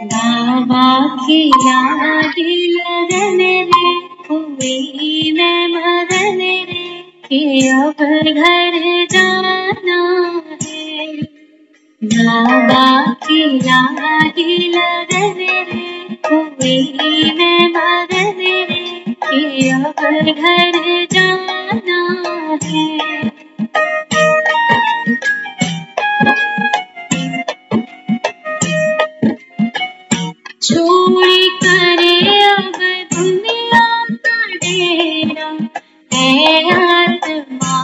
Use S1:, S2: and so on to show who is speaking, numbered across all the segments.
S1: बाबा की याद लगन रे, हुई मैं मगन रे, कि अब घर जाना है। बाबा की याद लगन रे, हुई मैं मगन रे, कि अब घर जाना है। छोड़ करे अब दुनिया का डेरा, है आत्मा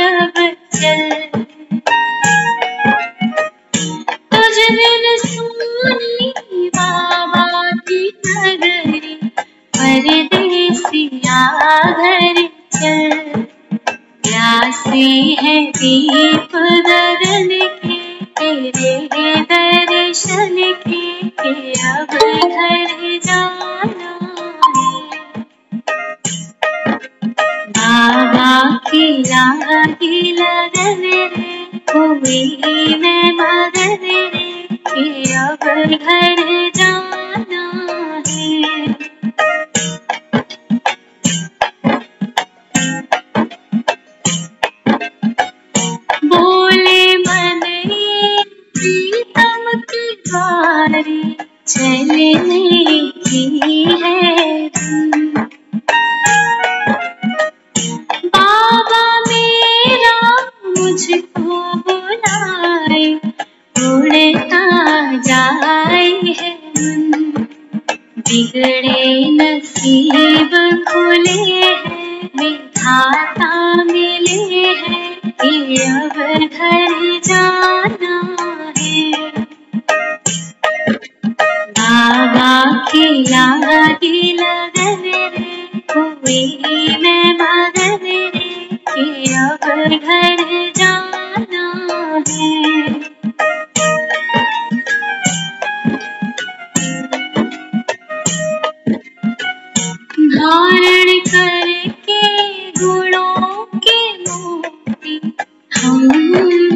S1: अब चल। तुझ बिन सोनी बाबा की नगरी, परदेसिया घर चल। प्यासे है दीप गगन के, तेरे दर्शन के, अब घर जाना है। बाबा की लागी लगन रे, हुई मैं मगन रे, कि अब घर जाना है। बोले मन ये प्रीतम की बारी, चलने की है धुन। बाबा मेरा मुझको बुलाए, उड़ता जाए है मन। बिगड़े नसीब खुले हैं, विधाता मिले हैं, कि अब घर जाना है। बाबा की लागी लगन रे, हुई मैं मगन रे, कि अब घर जाना है। धारण करके गुणों के मोती, हम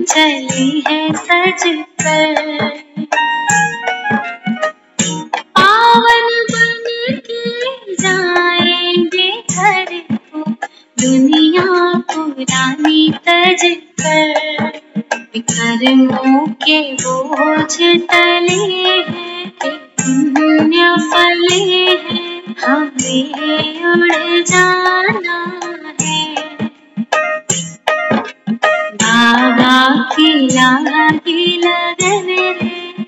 S1: चले हैं सज कर। पावन बन के जाएंगे घर को, दुनिया पुरानी तज कर। कर्मों के बोझ तले हैं, पुण्य फले हैं, हमें उड़ जाना है। बाबा की लागी लगन रे,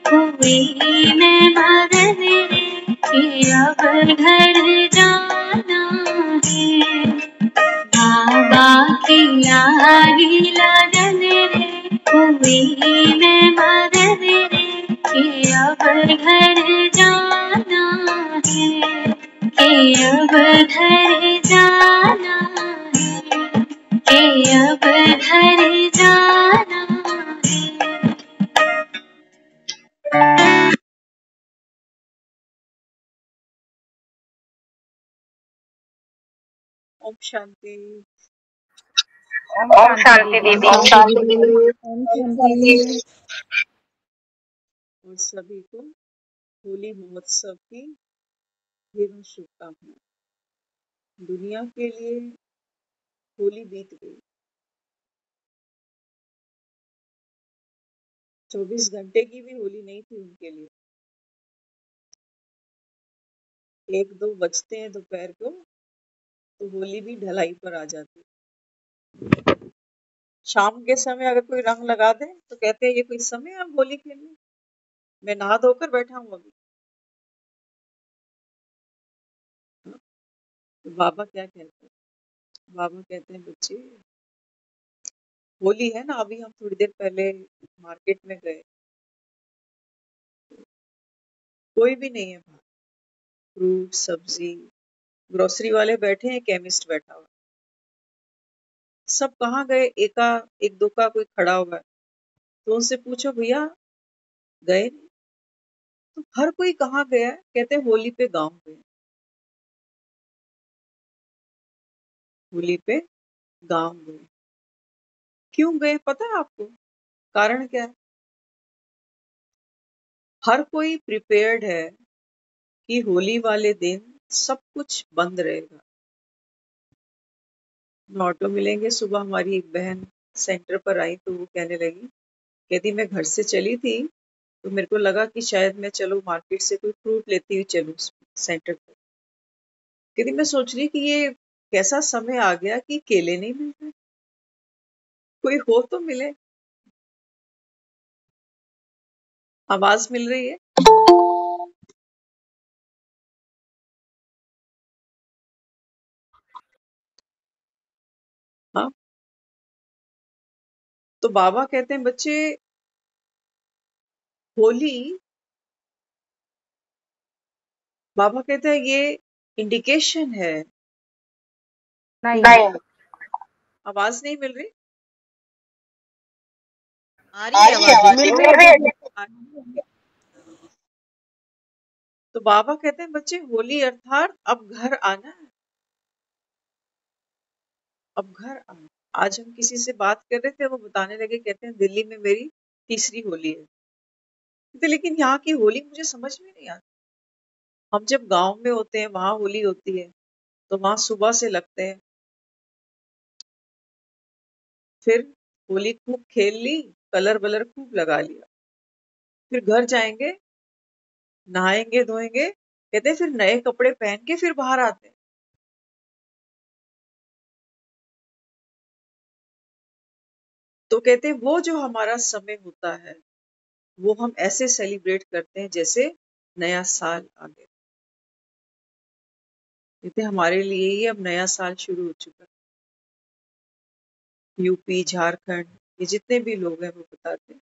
S1: हुई मैं मगन रे, कि अब घर जाना है। बाबा की लागी लगन रे, हुई मैं मगन रे, कि अब घर जाना है। कि अब घर जाना है, कि अब घर जाना है।
S2: ओम शांति।
S3: ओम शांति दीदी। ओम शांति।
S2: और सभी को होली महोत्सव की ढेरों शुभकामनाएं। दुनिया के लिए होली बीत गई, 24 घंटे की भी होली नहीं थी उनके लिए। 1-2 बजते हैं दोपहर को तो होली भी ढलाई पर आ जाती। शाम के समय अगर कोई रंग लगा दे तो कहते हैं ये कोई समय है अब होली खेलने, मैं नहा धोकर बैठा हूँ अभी। तो बाबा क्या कहते हैं? बाबा कहते हैं बच्चे होली है ना, अभी हम थोड़ी देर पहले मार्केट में गए, कोई भी नहीं है बाहर। फ्रूट सब्जी ग्रोसरी वाले बैठे हैं, केमिस्ट बैठा हुआ। सब कहाँ गए? एक दो का कोई खड़ा हुआ है तो उनसे पूछो भैया गए? तो हर कोई कहाँ गया? कहते हैं होली पे गांव गए। होली पे गांव गए। क्यों गए पता है आपको? कारण क्या है? हर कोई प्रिपेयर्ड है कि होली वाले दिन सब कुछ बंद रहेगा। ऑटो मिलेंगे। सुबह हमारी एक बहन सेंटर पर आई तो वो कहने लगी, कहती मैं घर से चली थी तो मेरे को लगा कि शायद मैं चलो मार्केट से कोई फ्रूट लेती हुई चलूं सेंटर पर। कहती मैं सोच रही कि ये कैसा समय आ गया कि केले नहीं मिलते, कोई हो तो मिले। आवाज मिल रही है? हाँ। तो बाबा कहते हैं बच्चे होली, बाबा कहते हैं ये इंडिकेशन है।
S3: नहीं।
S2: आवाज नहीं मिल रही?
S4: आ रही है आवाज
S3: मिल
S4: दीदी।
S3: रही है।
S2: तो बाबा कहते हैं बच्चे होली अर्थात अब घर आना है, अब घर आना। आज हम किसी से बात कर रहे थे, वो बताने लगे, कहते हैं दिल्ली में मेरी तीसरी होली है। कहते लेकिन यहाँ की होली मुझे समझ में नहीं आती। हम जब गांव में होते हैं वहां होली होती है तो वहां सुबह से लगते हैं, फिर होली खूब खेल ली, कलर वलर खूब लगा लिया, फिर घर जाएंगे, नहाएंगे धोएंगे, कहते हैं फिर नए कपड़े पहन के फिर बाहर आते हैं। तो कहते हैं वो जो हमारा समय होता है वो हम ऐसे सेलिब्रेट करते हैं जैसे नया साल आ गया। कहते हैं हमारे लिए ही अब नया साल शुरू हो चुका है। यूपी झारखंड ये जितने भी लोग हैं वो बताते हैं,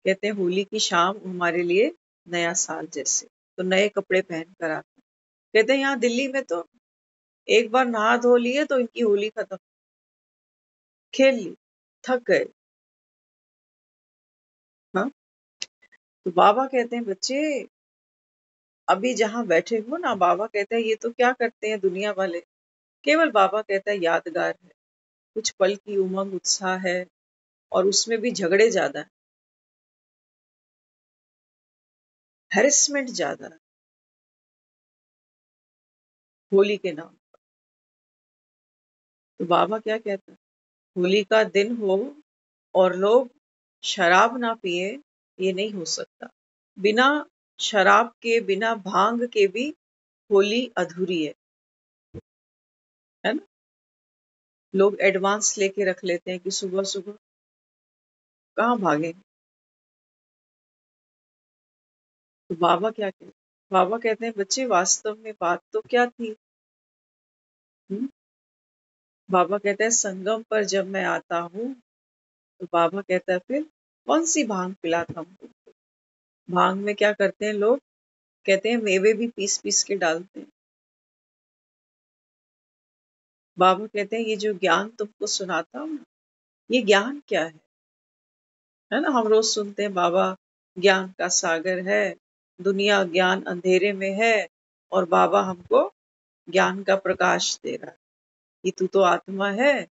S2: कहते हैं होली की शाम हमारे लिए नया साल जैसे, तो नए कपड़े पहन कर आते हैं। कहते हैं यहाँ दिल्ली में तो एक बार नहा धो लिए तो इनकी होली खत्म, खेल ली, थक गए। हाँ। तो बाबा कहते हैं बच्चे अभी जहां बैठे हो ना, बाबा कहते हैं ये तो क्या करते हैं दुनिया वाले, केवल बाबा कहता है यादगार है। कुछ पल की उमंग उत्साह है और उसमें भी झगड़े ज्यादा है, हैरेसमेंट ज्यादा है होली के नाम। तो बाबा क्या कहता है, होली का दिन हो और लोग शराब ना पिए, ये नहीं हो सकता। बिना शराब के बिना भांग के भी होली अधूरी है ना। लोग एडवांस लेके रख लेते हैं कि सुबह सुबह कहाँ भागे। तो बाबा क्या कहते हैं, बाबा कहते हैं बच्चे वास्तव में बात तो क्या थी। हुँ? बाबा कहते हैं संगम पर जब मैं आता हूँ तो बाबा कहता है फिर कौन सी भांग पिलाता हूँ तुमको। भांग में क्या करते हैं लोग, कहते हैं मेवे भी पीस पीस के डालते हैं। बाबा कहते हैं ये जो ज्ञान तुमको सुनाता हूँ, ये ज्ञान क्या है ना। हम रोज सुनते हैं बाबा ज्ञान का सागर है, दुनिया ज्ञान अंधेरे में है और बाबा हमको ज्ञान का प्रकाश दे रहा है कि तू तो आत्मा है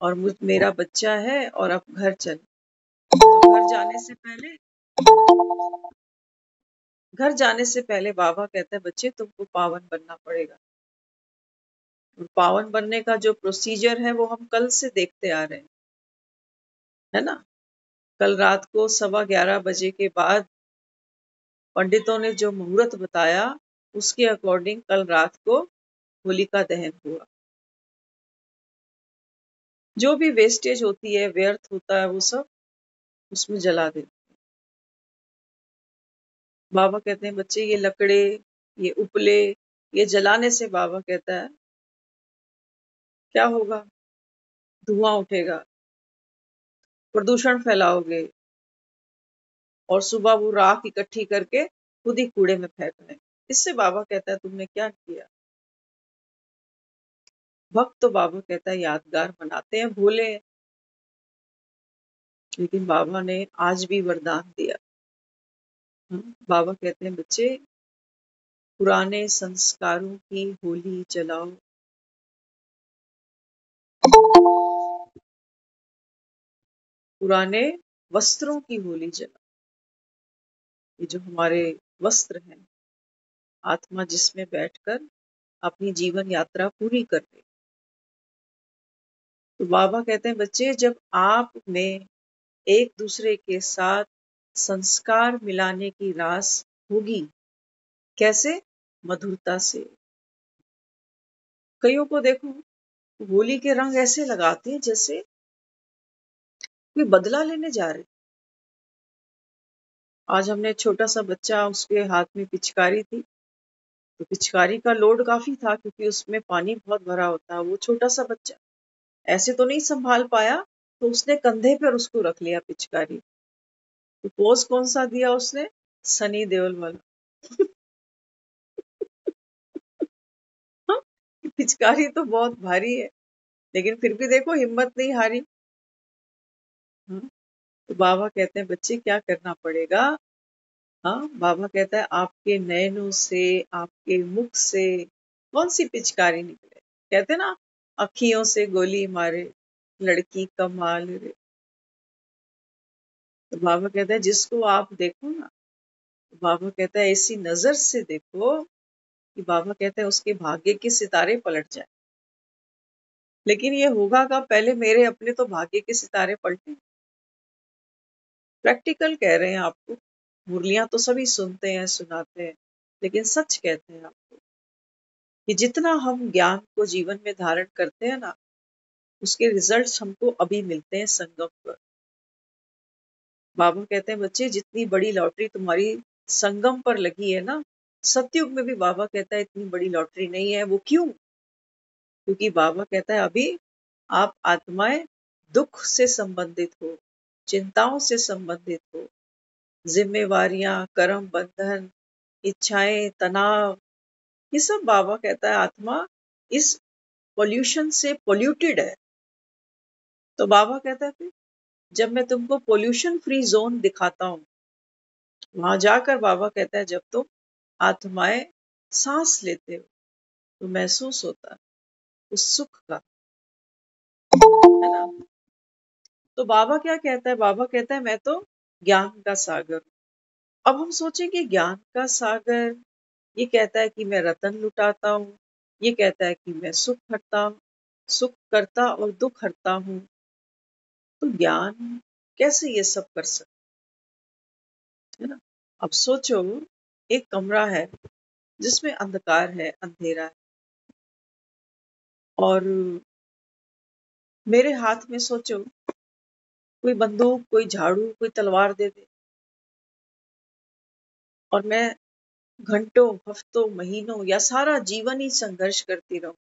S2: और मेरा बच्चा है और अब घर चल। तो घर जाने से पहले बाबा कहता है बच्चे तुमको पावन बनना पड़ेगा। और पावन बनने का जो प्रोसीजर है वो हम कल से देखते आ रहे हैं, है ना। कल रात को 11:15 बजे के बाद पंडितों ने जो मुहूर्त बताया उसके अकॉर्डिंग कल रात को होलिका दहन हुआ। जो भी वेस्टेज होती है, व्यर्थ होता है, वो सब उसमें जला देते। बाबा कहते हैं बच्चे ये लकड़े, ये उपले, ये जलाने से बाबा कहता है क्या होगा, धुआं उठेगा, प्रदूषण फैलाओगे और सुबह वो राख इकट्ठी करके खुद ही कूड़े में फेंक रहे हैं। इससे बाबा कहता है तुमने क्या किया। भक्त तो बाबा कहता है यादगार बनाते हैं, भोले हैं, लेकिन बाबा ने आज भी वरदान दिया। बाबा कहते हैं बच्चे पुराने संस्कारों की होली जलाओ, पुराने वस्त्रों की होली जला। ये जो हमारे वस्त्र हैं, आत्मा जिसमें बैठकर अपनी जीवन यात्रा पूरी कर रही। तो बाबा कहते हैं बच्चे, जब आप में एक दूसरे के साथ संस्कार मिलाने की रास होगी, कैसे? मधुरता से। कईयों को देखो, होली के रंग ऐसे लगाते हैं जैसे कोई बदला लेने जा रहे। आज हमने छोटा सा बच्चा, उसके हाथ में पिचकारी थी, तो पिचकारी का लोड काफी था क्योंकि उसमें पानी बहुत भरा होता है। वो छोटा सा बच्चा ऐसे तो नहीं संभाल पाया, तो उसने कंधे पर उसको रख लिया पिचकारी। तो पोज कौन सा दिया उसने? सनी देओल वाला। हाँ, पिचकारी तो बहुत भारी है, लेकिन फिर भी देखो हिम्मत नहीं हारी। हाँ, तो बाबा कहते हैं बच्चे क्या करना पड़ेगा? हाँ, बाबा कहता है आपके नयनों से, आपके मुख से कौन सी पिचकारी निकले। कहते ना, अखियों से गोली मारे लड़की कमाल रे। तो बाबा कहता है जिसको आप देखो ना, तो बाबा कहता है ऐसी नजर से देखो कि बाबा कहते हैं उसके भाग्य के सितारे पलट जाए। लेकिन ये होगा कब? पहले मेरे अपने तो भाग्य के सितारे पलटे। प्रैक्टिकल कह रहे हैं आपको। मुरलियां तो सभी सुनते हैं, सुनाते हैं, लेकिन सच कहते हैं आपको कि जितना हम ज्ञान को जीवन में धारण करते हैं ना, उसके रिजल्ट्स हमको अभी मिलते हैं संगम पर। बाबा कहते हैं बच्चे, जितनी बड़ी लॉटरी तुम्हारी संगम पर लगी है ना, सतयुग में भी बाबा कहता है इतनी बड़ी लॉटरी नहीं है। वो क्यों? क्योंकि बाबा कहता है अभी आप आत्माएं दुख से संबंधित हो, चिंताओं से संबंधित हो, जिम्मेवारियां, कर्म बंधन, इच्छाएं, तनाव, ये सब बाबा कहता है आत्मा इस पोल्यूशन से पोल्यूटेड है। तो बाबा कहता है फिर जब मैं तुमको पोल्यूशन फ्री जोन दिखाता हूं, वहां जाकर बाबा कहता है जब तुम आत्माएं सांस लेते हो तो महसूस होता है उस सुख का, है ना। तो बाबा क्या कहता है? बाबा कहता है मैं तो ज्ञान का सागर हूं। अब हम सोचेंगे ज्ञान का सागर, ये कहता है कि मैं रतन लुटाता हूँ, ये कहता है कि मैं सुख करता और दुख हरता हूँ। तो ज्ञान कैसे ये सब कर सकता है ना। अब सोचो, एक कमरा है जिसमें अंधकार है, अंधेरा है, और मेरे हाथ में सोचो कोई बंदूक, कोई झाड़ू, कोई तलवार दे दे, और मैं घंटों, हफ्तों, महीनों या सारा जीवन ही संघर्ष करती रहूं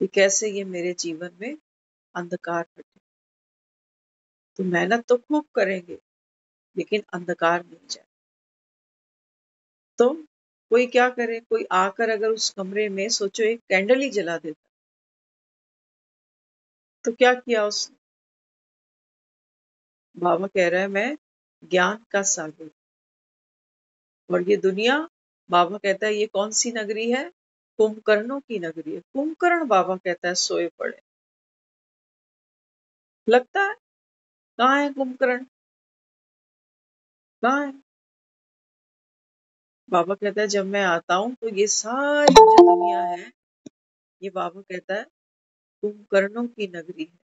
S2: कि कैसे ये मेरे जीवन में अंधकार हटे। तो मेहनत तो खूब करेंगे, लेकिन अंधकार मिल जाए तो कोई क्या करे? कोई आकर अगर उस कमरे में सोचो एक कैंडल ही जला देता, तो क्या किया उसने? बाबा कह रहा है मैं ज्ञान का सागर, और ये दुनिया, बाबा कहता है ये कौन सी नगरी है? कुंभकर्णों की नगरी है। कुंभकर्ण बाबा कहता है सोए पड़े। लगता है कहाँ है कुंभकर्ण? कहाँ है? बाबा कहता है जब मैं आता हूं तो ये सारी जो दुनिया है, ये बाबा कहता है कुंभकर्णों की नगरी है।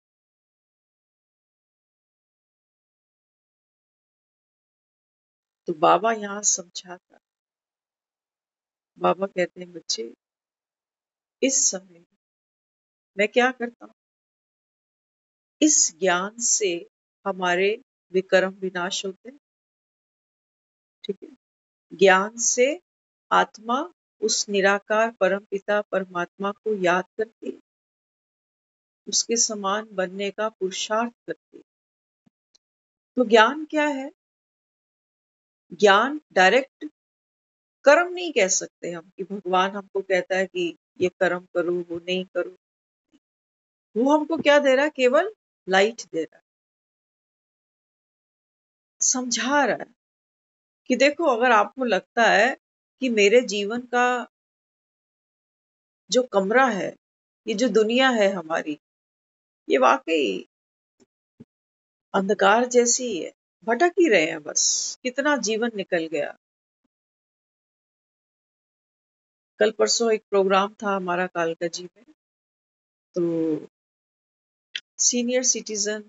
S2: तो बाबा यहाँ समझाता, बाबा कहते हैं बच्चे इस समय मैं क्या करता हूँ, इस ज्ञान से हमारे विकर्म विनाश होते हैं। ठीक है, ज्ञान से आत्मा उस निराकार परम पिता परमात्मा को याद करती है, उसके समान बनने का पुरुषार्थ करती है। तो ज्ञान क्या है? ज्ञान डायरेक्ट कर्म नहीं कह सकते हम कि भगवान हमको कहता है कि ये कर्म करो, वो नहीं करो। वो हमको क्या दे रहा है? केवल लाइट दे रहा है, समझा रहा है कि देखो अगर आपको लगता है कि मेरे जीवन का जो कमरा है, ये जो दुनिया है हमारी, ये वाकई अंधकार जैसी ही है, भटक ही रहे हैं बस। कितना जीवन निकल गया। कल परसों एक प्रोग्राम था हमारा कालकाजी में, तो सीनियर सिटीजन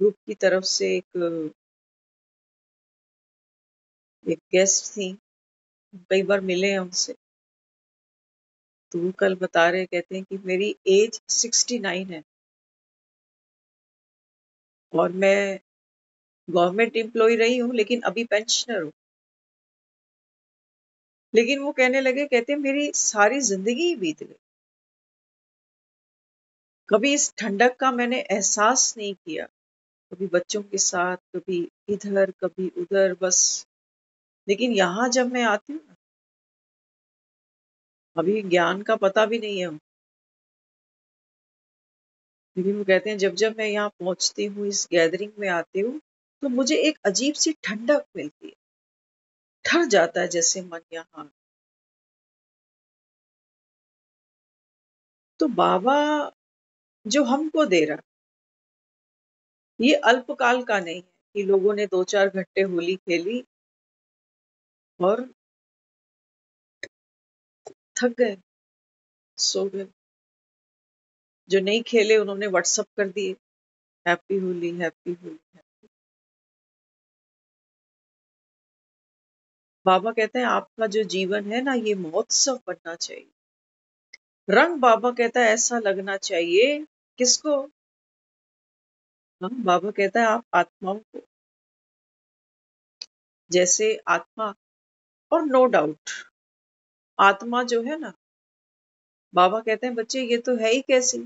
S2: ग्रुप की तरफ से एक गेस्ट थी, कई बार मिले हैं उनसे, तो वो कल बता रहे, कहते हैं कि मेरी एज 69 है और मैं गवर्नमेंट एम्प्लॉय रही हूँ, लेकिन अभी पेंशनर हूँ। लेकिन वो कहने लगे, कहते हैं मेरी सारी जिंदगी ही बीत गई, कभी इस ठंडक का मैंने एहसास नहीं किया, कभी बच्चों के साथ, कभी इधर कभी उधर, बस। लेकिन यहाँ जब मैं आती हूँ ना, अभी ज्ञान का पता भी नहीं है, लेकिन वो कहते हैं जब जब मैं यहाँ पहुंचती हूँ, इस गैदरिंग में आती हूँ, तो मुझे एक अजीब सी ठंडक मिलती है, ठर जाता है जैसे मन यहाँ। तो बाबा जो हमको दे रहा, ये अल्पकाल का नहीं है कि लोगों ने 2-4 घंटे होली खेली और थक गए, सो गए। जो नहीं खेले उन्होंने व्हाट्सअप कर दिए, हैप्पी होली, हैप्पी होली। बाबा कहते हैं आपका जो जीवन है ना, ये महोत्सव बनना चाहिए। रंग बाबा कहता है ऐसा लगना चाहिए, किसको? हाँ, बाबा कहता है आप आत्माओं को, जैसे आत्मा, और नो डाउट आत्मा जो है ना, बाबा कहते हैं बच्चे ये तो है ही कैसी,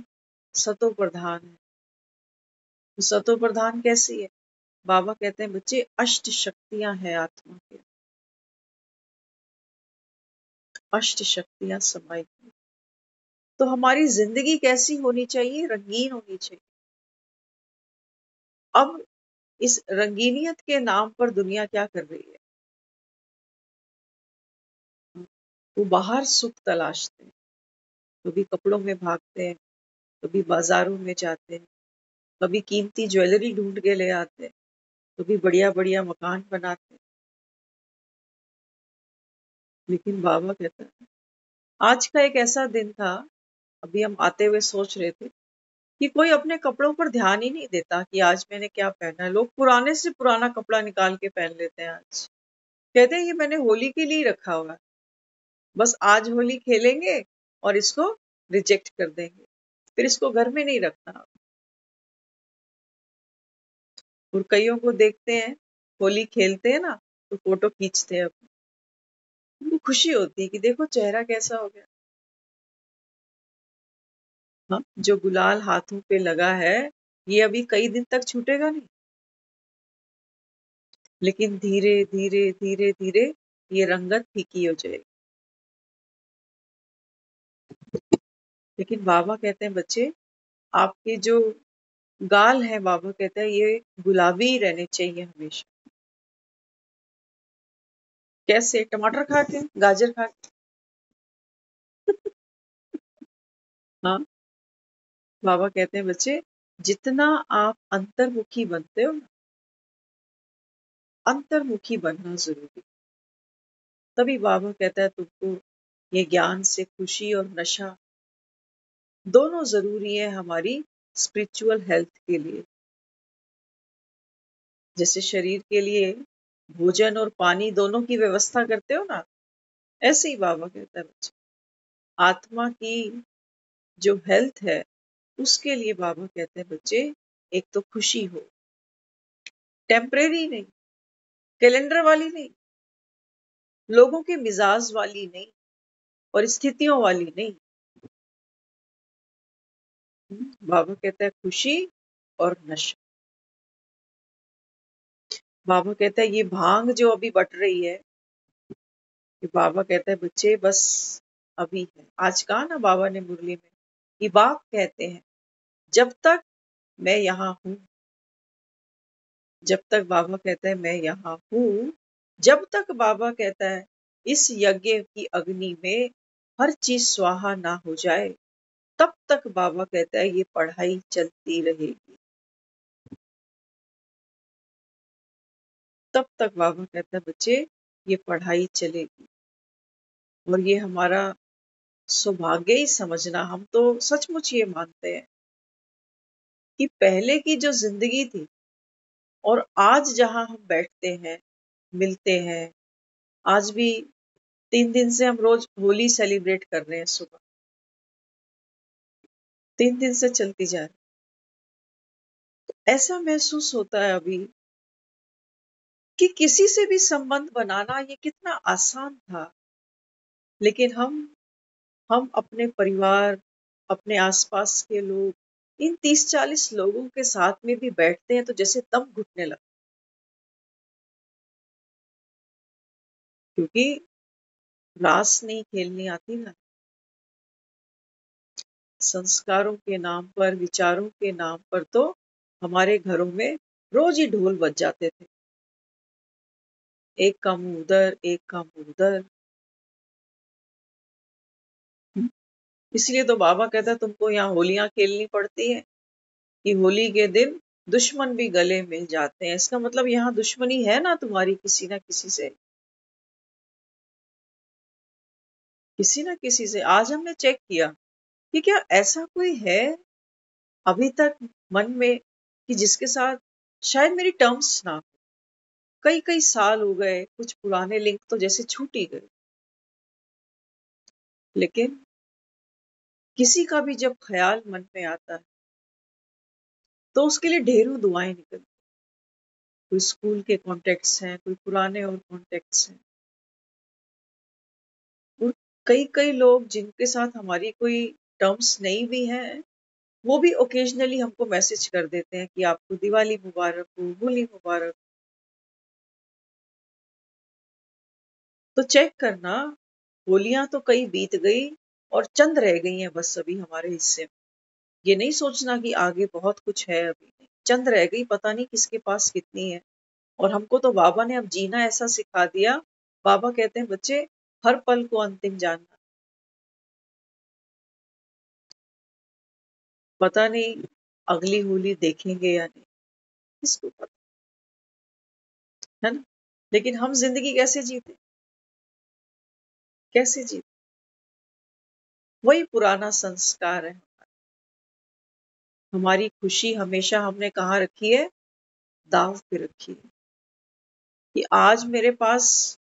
S2: सतो प्रधान है। तो सतो प्रधान कैसी है? बाबा कहते हैं बच्चे अष्ट शक्तियां हैं आत्मा के, अष्ट शक्तियां समाई हैं। तो हमारी जिंदगी कैसी होनी चाहिए? रंगीन होनी चाहिए। अब इस रंगीनियत के नाम पर दुनिया क्या कर रही है? वो बाहर सुख तलाशते हैं, कभी कपड़ों में भागते हैं, कभी बाजारों में जाते हैं, कभी कीमती ज्वेलरी ढूंढ के ले आते हैं, कभी बढ़िया बढ़िया मकान बनाते हैं। लेकिन बाबा कहता है, आज का एक ऐसा दिन था, अभी हम आते हुए सोच रहे थे कि कोई अपने कपड़ों पर ध्यान ही नहीं देता कि आज मैंने क्या पहना है। लोग पुराने से पुराना कपड़ा निकाल के पहन लेते हैं आज। कहते हैं ये मैंने होली के लिए रखा हुआ है, बस आज होली खेलेंगे और इसको रिजेक्ट कर देंगे, फिर इसको घर में नहीं रखना। और कईयों को देखते हैं होली खेलते हैं ना, तो फोटो खींचते हैं, उनको खुशी होती है कि देखो चेहरा कैसा हो गया। हाँ, जो गुलाल हाथों पे लगा है, ये अभी कई दिन तक छूटेगा नहीं, लेकिन धीरे धीरे धीरे धीरे ये रंगत फीकी हो जाएगी। लेकिन बाबा कहते हैं बच्चे, आपके जो गाल है, बाबा कहता है ये गुलाबी ही रहने चाहिए हमेशा। कैसे? टमाटर खा के, गाजर खा के। हाँ, बाबा कहते हैं बच्चे, जितना आप अंतर्मुखी बनते हो ना, अंतर्मुखी बनना जरूरी। तभी बाबा कहता है तुमको ये ज्ञान से खुशी और नशा दोनों जरूरी है हमारी स्पिरिचुअल हेल्थ के लिए। जैसे शरीर के लिए भोजन और पानी दोनों की व्यवस्था करते हो ना, ऐसे ही बाबा कहता है बच्चे, आत्मा की जो हेल्थ है उसके लिए बाबा कहते हैं बच्चे, एक तो खुशी हो, टेम्परेरी नहीं, कैलेंडर वाली नहीं, लोगों के मिजाज वाली नहीं, और स्थितियों वाली नहीं। बाबा कहता है खुशी और नशा। बाबा कहता है ये भांग जो अभी बट रही है, कि बाबा कहता है बच्चे बस अभी है। आज कहा ना बाबा ने मुरली में कि बाप कहते हैं जब तक मैं यहाँ हूं, जब तक बाबा कहता है मैं यहाँ हूं, जब तक बाबा कहता है इस यज्ञ की अग्नि में हर चीज स्वाहा ना हो जाए, तब तक बाबा कहता है ये पढ़ाई चलती रहेगी। तब तक बाबा कहता है बच्चे ये पढ़ाई चलेगी, और ये हमारा सौभाग्य ही समझना। हम तो सचमुच ये मानते हैं कि पहले की जो जिंदगी थी और आज जहां हम बैठते हैं, मिलते हैं, आज भी 3 दिन से हम रोज होली सेलिब्रेट कर रहे हैं। सुबह 3 दिन से चलती जा रही। ऐसा महसूस होता है अभी कि किसी से भी संबंध बनाना ये कितना आसान था, लेकिन हम अपने परिवार, अपने आसपास के लोग, इन 30-40 लोगों के साथ में भी बैठते हैं तो जैसे दम घुटने लगता, क्योंकि रास नहीं खेलनी आती ना। संस्कारों के नाम पर, विचारों के नाम पर तो हमारे घरों में रोज ही ढोल बज जाते थे। एक का मुंह उधर, एक का मुंह उधर। इसलिए तो बाबा कहता है तुमको यहाँ होलियां खेलनी पड़ती है कि होली के दिन दुश्मन भी गले मिल जाते हैं। इसका मतलब यहाँ दुश्मनी है ना तुम्हारी किसी ना किसी से, किसी ना किसी से। आज हमने चेक किया कि क्या ऐसा कोई है अभी तक मन में कि जिसके साथ शायद मेरी टर्म्स ना हो। कई कई साल हो गए, कुछ पुराने लिंक तो जैसे छूट ही गए, लेकिन किसी का भी जब ख्याल मन में आता है तो उसके लिए ढेरों दुआएं निकलती। कोई स्कूल के कॉन्टेक्ट्स हैं, कोई पुराने और कॉन्टेक्ट्स हैं, और कई कई लोग जिनके साथ हमारी कोई टर्म्स नहीं भी हैं, वो भी ओकेजनली हमको मैसेज कर देते हैं कि आपको दिवाली मुबारक हो, होली मुबारक। तो चेक करना, होलियां तो कई बीत गई और चंद रह गई हैं बस अभी हमारे हिस्से में। ये नहीं सोचना कि आगे बहुत कुछ है, अभी नहीं, चंद रह गई, पता नहीं किसके पास कितनी है। और हमको तो बाबा ने अब जीना ऐसा सिखा दिया। बाबा कहते हैं बच्चे हर पल को अंतिम जानना। पता नहीं अगली होली देखेंगे या नहीं, किसको पता, है ना। लेकिन हम जिंदगी कैसे जीते, कैसे जीते, वही पुराना संस्कार है। हमारी खुशी हमेशा हमने कहाँ रखी है, दाव पे रखी है। कि आज मेरे पास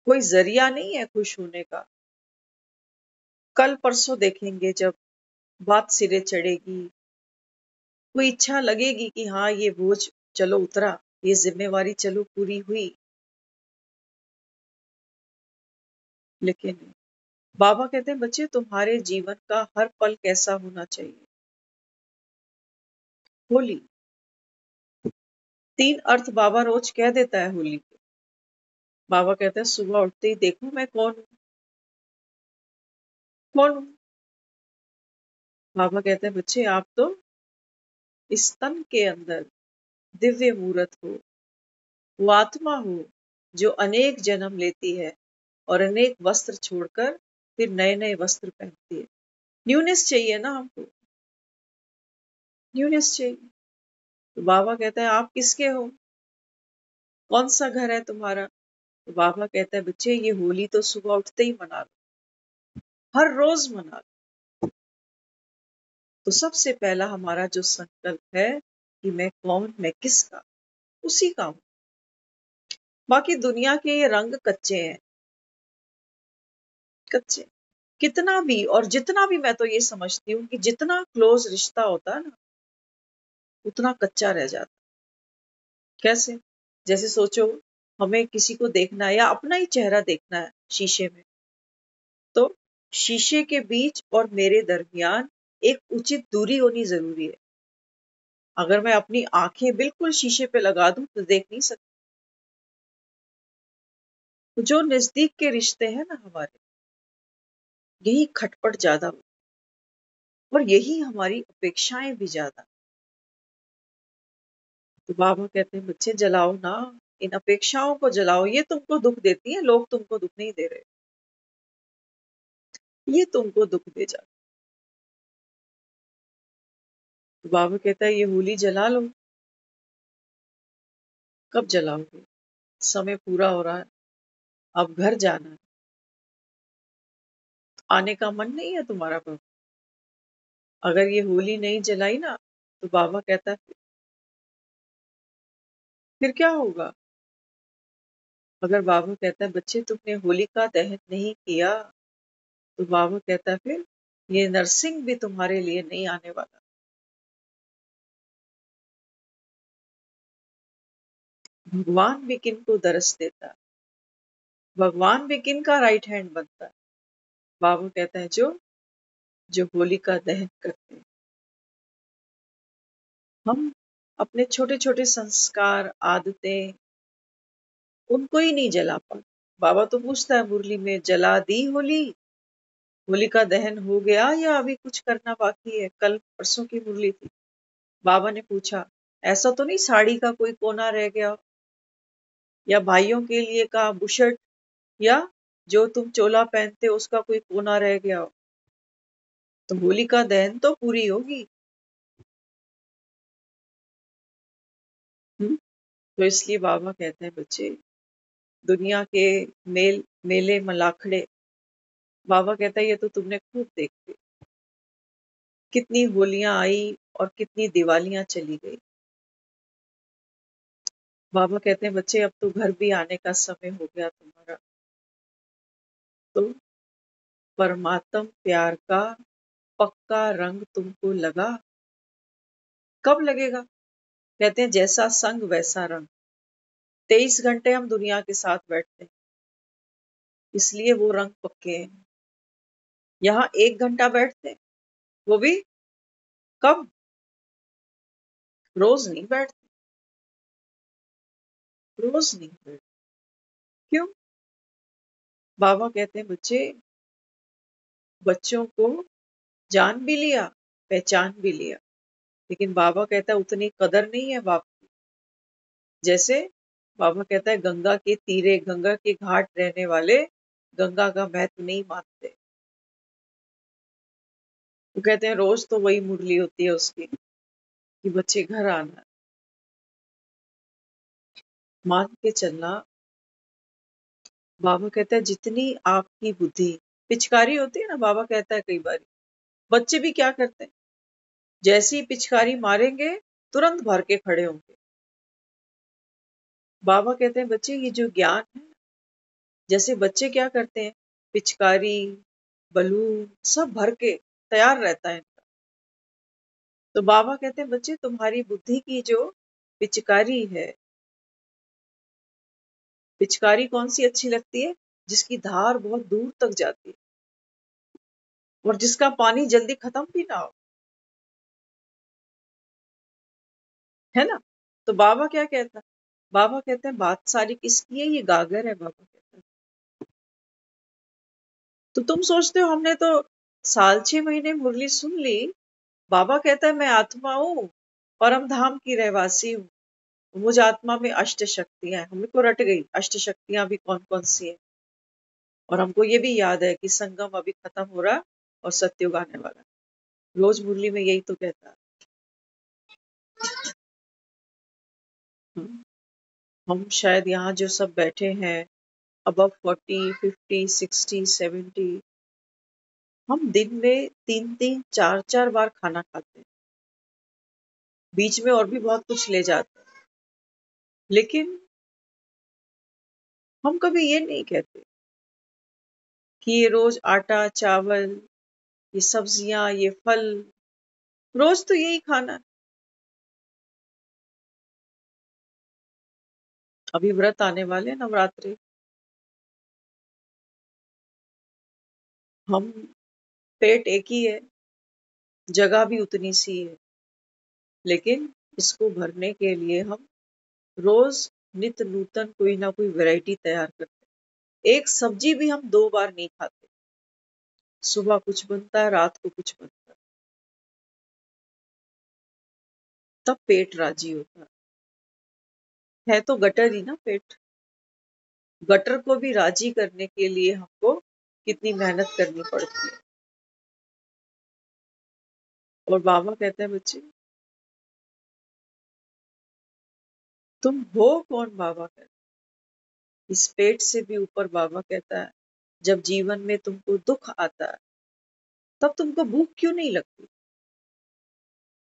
S2: कोई जरिया नहीं है खुश होने का, कल परसों देखेंगे जब बात सिरे चढ़ेगी, कोई इच्छा लगेगी कि हाँ ये बोझ चलो उतरा, ये जिम्मेवारी चलो पूरी हुई। लेकिन बाबा कहते हैं बच्चे तुम्हारे जीवन का हर पल कैसा होना चाहिए। होली 3 अर्थ बाबा रोज कह देता है होली के। बाबा कहते हैं सुबह उठते ही देखो मैं कौन हूँ, कौन हूँ। बाबा कहते हैं बच्चे आप तो इस तन के अंदर दिव्य मूर्त हो, वो आत्मा हो जो अनेक जन्म लेती है और अनेक वस्त्र छोड़कर फिर नए नए वस्त्र पहनती है। न्यूनेस चाहिए ना हमको, न्यूनेस चाहिए। तो बाबा कहता है आप किसके हो, कौन सा घर है तुम्हारा। तो बाबा कहता है बच्चे ये होली तो सुबह उठते ही मना लो, हर रोज मना लो। तो सबसे पहला हमारा जो संकल्प है कि मैं कौन, मैं किसका, उसी का हूं। बाकी दुनिया के ये रंग कच्चे हैं, कच्चे। कितना भी और जितना भी, मैं तो ये समझती हूँ कि जितना क्लोज रिश्ता होता है ना, उतना कच्चा रह जाता। कैसे, जैसे सोचो हमें किसी को देखना है या अपना ही चेहरा देखना है शीशे में, तो शीशे के बीच और मेरे दरमियान एक उचित दूरी होनी जरूरी है। अगर मैं अपनी आंखें बिल्कुल शीशे पे लगा दूं तो देख नहीं सकती। तो जो नजदीक के रिश्ते हैं ना हमारे, यही खटपट ज्यादा होती है और यही हमारी अपेक्षाएं भी ज्यादा। तो बाबा कहते हैं बच्चे जलाओ ना, इन अपेक्षाओं को जलाओ, ये तुमको दुख देती है, लोग तुमको दुख नहीं दे रहे, ये तुमको दुख दे जा। तो बाबा कहता है ये होली जला लो, कब जलाओगे? समय पूरा हो रहा है, अब घर जाना है। आने का मन नहीं है तुम्हारा बाबा? अगर ये होली नहीं जलाई ना तो बाबा कहता है फिर क्या होगा? अगर बाबा कहता है बच्चे तुमने होलिका दहन नहीं किया तो बाबा कहता है फिर ये नरसिंह भी तुम्हारे लिए नहीं आने वाला। भगवान भी किन को दरस देता है, भगवान भी किन का राइट हैंड बनता है? बाबा कहता है जो जो होलिका दहन करते हैं। हम अपने छोटे छोटे संस्कार आदतें उनको ही नहीं जला पाते। बाबा तो पूछता है मुरली में जला दी होली, होलिका दहन हो गया या अभी कुछ करना बाकी है? कल परसों की मुरली थी, बाबा ने पूछा ऐसा तो नहीं साड़ी का कोई कोना रह गया या भाइयों के लिए का बुशर्ट या जो तुम चोला पहनते हो उसका कोई कोना रह गया हो? तो होलिका दहन तो पूरी होगी। तो इसलिए बाबा कहते हैं बच्चे दुनिया के मेले मलाखड़े, बाबा कहता है ये तो तुमने खूब देखे, कितनी होलियां आई और कितनी दिवालियां चली गई। बाबा कहते हैं बच्चे अब तो घर भी आने का समय हो गया तुम्हारा, तो परमात्म प्यार का पक्का रंग तुमको लगा। कब लगेगा? कहते हैं जैसा संग वैसा रंग। 23 घंटे हम दुनिया के साथ बैठते हैं, इसलिए वो रंग पक्के हैं। यहाँ 1 घंटा बैठते हैं, वो भी कब? रोज नहीं बैठते, रोज नहीं बैठते। क्यों? बाबा कहते हैं बच्चे बच्चों को जान भी लिया, पहचान भी लिया, लेकिन बाबा कहता है उतनी कदर नहीं है बाप की। जैसे बाबा कहता है गंगा के तीरे गंगा के घाट रहने वाले गंगा का महत्व नहीं मानते। वो कहते हैं रोज तो वही मुरली होती है उसकी कि बच्चे घर आना। मान के चलना, बाबा कहता है जितनी आपकी बुद्धि, पिचकारी होती है ना, बाबा कहता है कई बार बच्चे भी क्या करते हैं, जैसी पिचकारी मारेंगे तुरंत भर के खड़े होंगे। बाबा कहते हैं बच्चे ये जो ज्ञान है, जैसे बच्चे क्या करते हैं, पिचकारी बलून सब भर के तैयार रहता है इनका। तो बाबा कहते हैं बच्चे तुम्हारी बुद्धि की जो पिचकारी है, पिचकारी कौन सी अच्छी लगती है? जिसकी धार बहुत दूर तक जाती है और जिसका पानी जल्दी खत्म भी ना हो, है ना? तो बाबा क्या कहता है? बाबा कहते हैं बात सारी किसकी है? ये गागर है। बाबा कहता है तो तुम सोचते हो हमने तो साल 6 महीने मुरली सुन ली। बाबा कहता है मैं आत्मा हूँ, परम धाम की रहवासी हूँ, मुझ आत्मा में अष्ट शक्तियां हैं। हमको रट गई अष्ट शक्तियां भी कौन कौन सी है, और हमको ये भी याद है कि संगम अभी खत्म हो रहा और सत्युग आने वाला। रोज मुरली में यही तो कहता है। हम शायद यहाँ जो सब बैठे हैं अबव 40, 50, 60, 70, हम दिन में 3-3, 4-4 बार खाना खाते हैं, बीच में और भी बहुत कुछ ले जाते हैं, लेकिन हम कभी ये नहीं कहते कि ये रोज आटा चावल, ये सब्जियां, ये फल, रोज तो यही खाना है। अभी व्रत आने वाले हैं, नवरात्रि। हम पेट एक ही है, जगह भी उतनी सी है, लेकिन इसको भरने के लिए हम रोज नित नूतन कोई ना कोई वैरायटी तैयार करते हैं। एक सब्जी भी हम 2 बार नहीं खाते, सुबह कुछ बनता है, रात को कुछ बनता है, तब पेट राजी होता है तो गटर ही ना पेट। गटर को भी राजी करने के लिए हमको कितनी मेहनत करनी पड़ती है। और बाबा कहते हैं बच्चे तुम हो कौन? बाबा कहता है। इस पेट से भी ऊपर बाबा कहता है, जब जीवन में तुमको दुख आता है तब तुमको भूख क्यों नहीं लगती?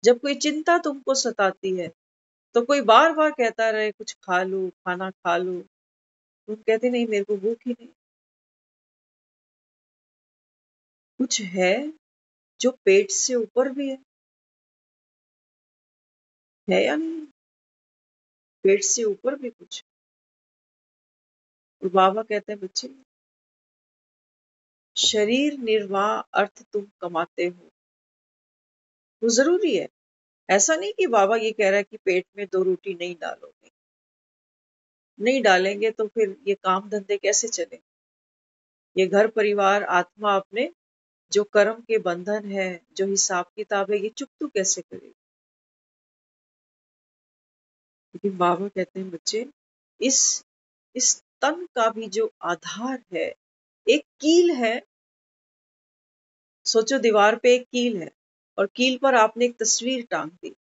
S2: जब कोई चिंता तुमको सताती है तो कोई बार बार कहता रहे कुछ खा लो, खाना खा लो, तुम कहते नहीं मेरे को भूख ही नहीं। कुछ है जो पेट से ऊपर भी है या नहीं? पेट से ऊपर भी कुछ। और बाबा कहते हैं बच्चे, शरीर निर्वाह अर्थ तुम कमाते हो, वो जरूरी है। ऐसा नहीं कि बाबा ये कह रहा है कि पेट में 2 रोटी नहीं डालोगे, नहीं डालेंगे तो फिर ये काम धंधे कैसे चले? ये घर परिवार आत्मा अपने जो कर्म के बंधन है, जो हिसाब किताब है, ये चुकतू कैसे करेगी? लेकिन बाबा कहते हैं बच्चे, इस इस तन का भी जो आधार है, एक कील है। सोचो दीवार पे एक कील है और कील पर आपने एक तस्वीर टांग दी,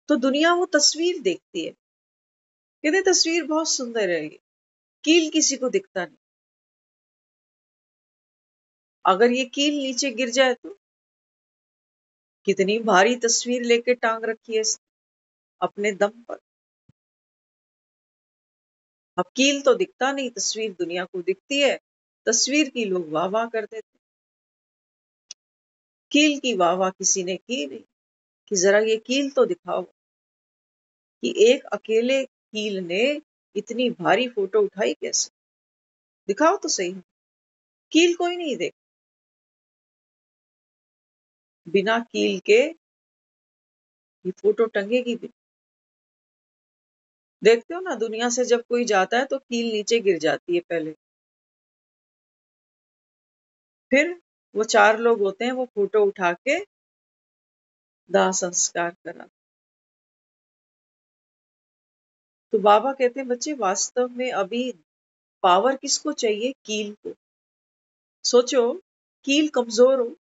S2: तो दुनिया वो तस्वीर देखती है, कहते तस्वीर बहुत सुंदर है, कील किसी को दिखता नहीं। अगर ये कील नीचे गिर जाए तो कितनी भारी तस्वीर लेके टांग रखी है अपने दम पर। अब कील तो दिखता नहीं, तस्वीर दुनिया को दिखती है, तस्वीर की लोग वाह वाह कर देते। कील की वाह वाह किसी ने की नहीं कि जरा ये कील तो दिखाओ, कि एक अकेले कील ने इतनी भारी फोटो उठाई कैसे? दिखाओ तो सही। कील कोई नहीं देख, बिना कील के ये फोटो टंगेगी भी। देखते हो ना, दुनिया से जब कोई जाता है तो कील नीचे गिर जाती है पहले, फिर वो 4 लोग होते हैं, वो फोटो उठा के दाह संस्कार करा। तो बाबा कहते हैं बच्चे, वास्तव में अभी पावर किसको चाहिए? कील को। सोचो, कील कमजोर हो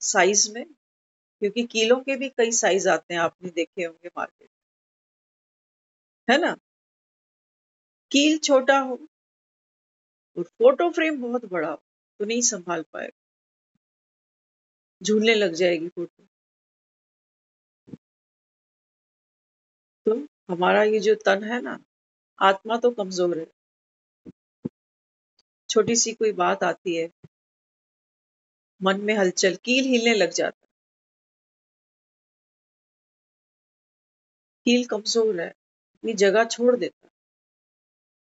S2: साइज में, क्योंकि कीलों के भी कई साइज आते हैं, आपने देखे होंगे मार्केट, है ना? कील छोटा हो और फोटो फ्रेम बहुत बड़ा हो तो नहीं संभाल पाएगा, झूलने लग जाएगी फोटो। तो हमारा ये जो तन है ना, आत्मा तो कमजोर है। छोटी सी कोई बात आती है, मन में हलचल, कील हिलने लग जाता है। कील कमजोर है, अपनी जगह छोड़ देता है।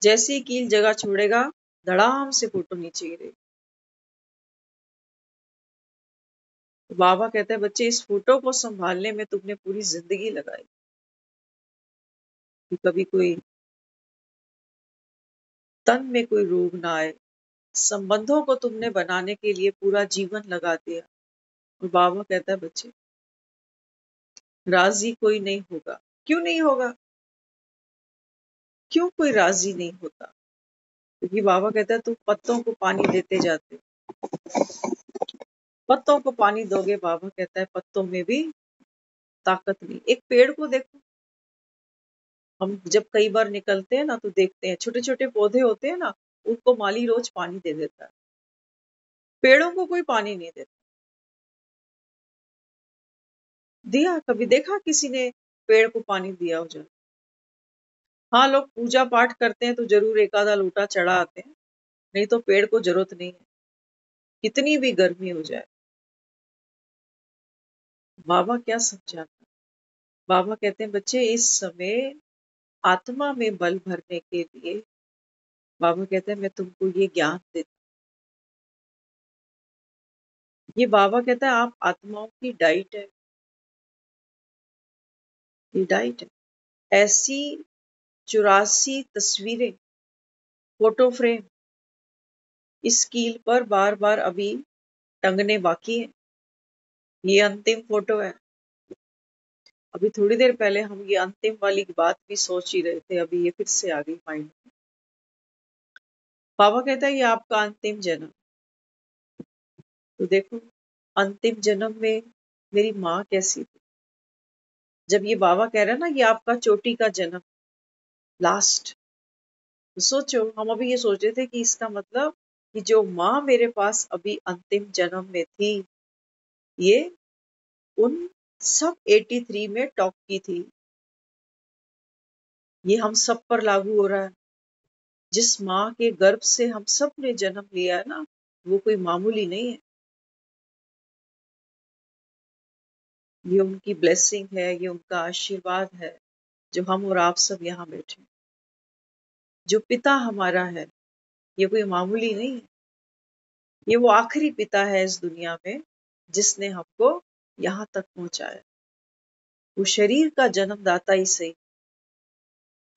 S2: जैसे ही कील जगह छोड़ेगा, धड़ाम से फोटो नीचे गिरेगी। तो बाबा कहते हैं बच्चे, इस फोटो को संभालने में तुमने पूरी जिंदगी लगाई, कि कभी कोई तन में कोई रोग ना आए। संबंधों को तुमने बनाने के लिए पूरा जीवन लगा दिया। और बाबा कहता है बच्चे, राजी कोई नहीं होगा। क्यों नहीं होगा? क्यों कोई राजी नहीं होता? क्योंकि बाबा कहता है तुम पत्तों को पानी देते जाते हो, पत्तों को पानी दोगे, बाबा कहता है पत्तों में भी ताकत नहीं। एक पेड़ को देखो, हम जब कई बार निकलते हैं ना तो देखते हैं छोटे छोटे पौधे होते हैं ना, उनको माली रोज पानी दे देता है, पेड़ों को कोई पानी नहीं देता। दिया? कभी देखा किसी ने पेड़ को पानी दिया हो जाए? हाँ, लोग पूजा पाठ करते हैं तो जरूर एक आधा लोटा चढ़ा आते हैं, नहीं तो पेड़ को जरूरत नहीं है, कितनी भी गर्मी हो जाए। बाबा क्या समझाता? बाबा कहते हैं बच्चे, इस समय आत्मा में बल भरने के लिए बाबा कहते हैं मैं तुमको ये ज्ञान देता। ये बाबा कहता है आप आत्माओं की डाइट है, ये डाइट है। ऐसी 84 तस्वीरें, फोटो फ्रेम इस कील पर बार बार अभी टंगने बाकी है। ये अंतिम फोटो है। अभी थोड़ी देर पहले हम ये अंतिम वाली की बात भी सोच ही रहे थे, अभी ये फिर से आ गई माइंड में। बाबा कहता है ये आपका अंतिम जन्म। तो देखो, अंतिम जन्म में मेरी माँ कैसी थी। जब ये बाबा कह रहा है ना ये आपका चोटी का जन्म, लास्ट। तो सोचो, हम अभी ये सोच रहे थे कि इसका मतलब कि जो माँ मेरे पास अभी अंतिम जन्म में थी, ये उन सब 83 में टॉप की थी। ये हम सब पर लागू हो रहा है। जिस माँ के गर्भ से हम सब ने जन्म लिया है ना, वो कोई मामूली नहीं है। ये उनकी ब्लेसिंग है, ये उनका आशीर्वाद है जो हम और आप सब यहाँ बैठे। जो पिता हमारा है, ये कोई मामूली नहीं है। ये वो आखिरी पिता है इस दुनिया में जिसने हमको यहाँ तक पहुंचाया। वो शरीर का जन्मदाता ही सही,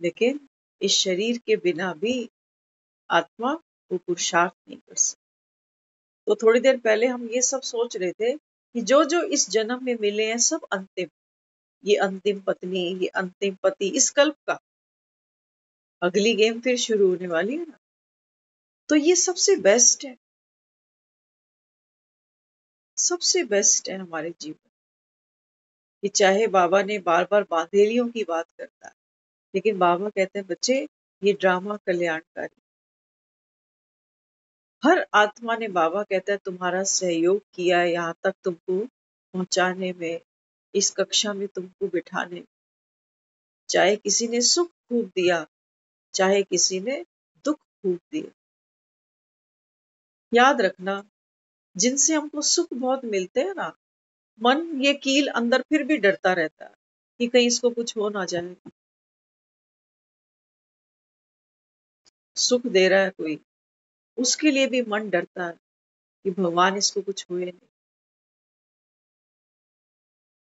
S2: लेकिन इस शरीर के बिना भी आत्मा वो पुरुषार्थ नहीं कर सकती। तो थोड़ी देर पहले हम ये सब सोच रहे थे कि जो जो इस जन्म में मिले हैं सब अंतिम, ये अंतिम पत्नी, ये अंतिम पति, इस कल्प का। अगली गेम फिर शुरू होने वाली है ना। तो ये सबसे बेस्ट है, सबसे बेस्ट है हमारे जीवन कि चाहे बाबा ने बार बार बांधेलियों की बात करता है, लेकिन बाबा कहते हैं बच्चे ये ड्रामा कल्याणकारी। हर आत्मा ने, बाबा कहता है, तुम्हारा सहयोग किया है यहाँ तक तुमको पहुंचाने में, इस कक्षा में तुमको बिठाने में। चाहे किसी ने सुख खूब दिया, चाहे किसी ने दुख खूब दिया। याद रखना, जिनसे हमको सुख बहुत मिलते हैं ना, मन ये कील अंदर फिर भी डरता रहता है कि कहीं इसको कुछ हो ना जाए। सुख दे रहा है कोई, उसके लिए भी मन डरता है कि भगवान इसको कुछ हुए नहीं।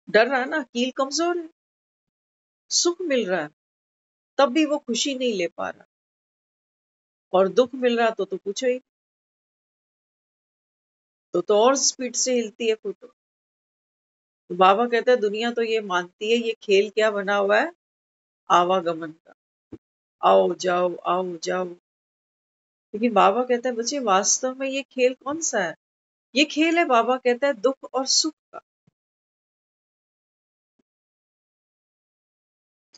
S2: डर रहा है ना, कील कमजोर है। सुख मिल रहा है तब भी वो खुशी नहीं ले पा रहा, और दुख मिल रहा तो पूछो ही, तो और स्पीड से हिलती है फोटो। तो बाबा कहता है दुनिया तो ये मानती है ये खेल क्या बना हुआ है, आवागमन का, आओ जाओ आओ जाओ। लेकिन बाबा कहता है बच्चे वास्तव में ये खेल कौन सा है? ये खेल है, बाबा कहता है, दुख और सुख का।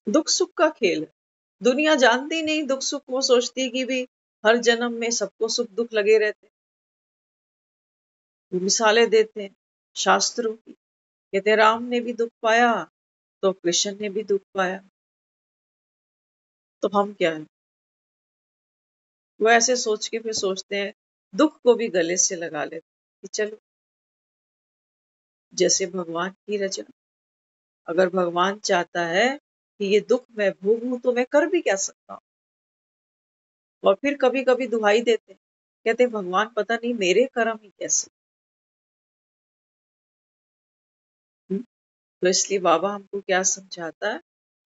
S2: दुख सुख का खेल है। दुनिया जानती नहीं दुख सुख, वो सोचती है कि भी हर जन्म में सबको सुख दुख लगे रहते। वो मिसालें देते हैं शास्त्रों की, कहते हैं राम ने भी दुख पाया तो कृष्ण ने भी दुख पाया, तो हम क्या है? वो ऐसे सोच के फिर सोचते हैं, दुख को भी गले से लगा लेते कि चलो जैसे भगवान की रजा। अगर भगवान चाहता है कि ये दुख मैं भोगूं तो मैं कर भी क्या सकता हूँ। और फिर कभी कभी दुहाई देते हैं, कहते हैं भगवान पता नहीं मेरे कर्म ही कैसे। तो इसलिए बाबा हमको क्या समझाता है?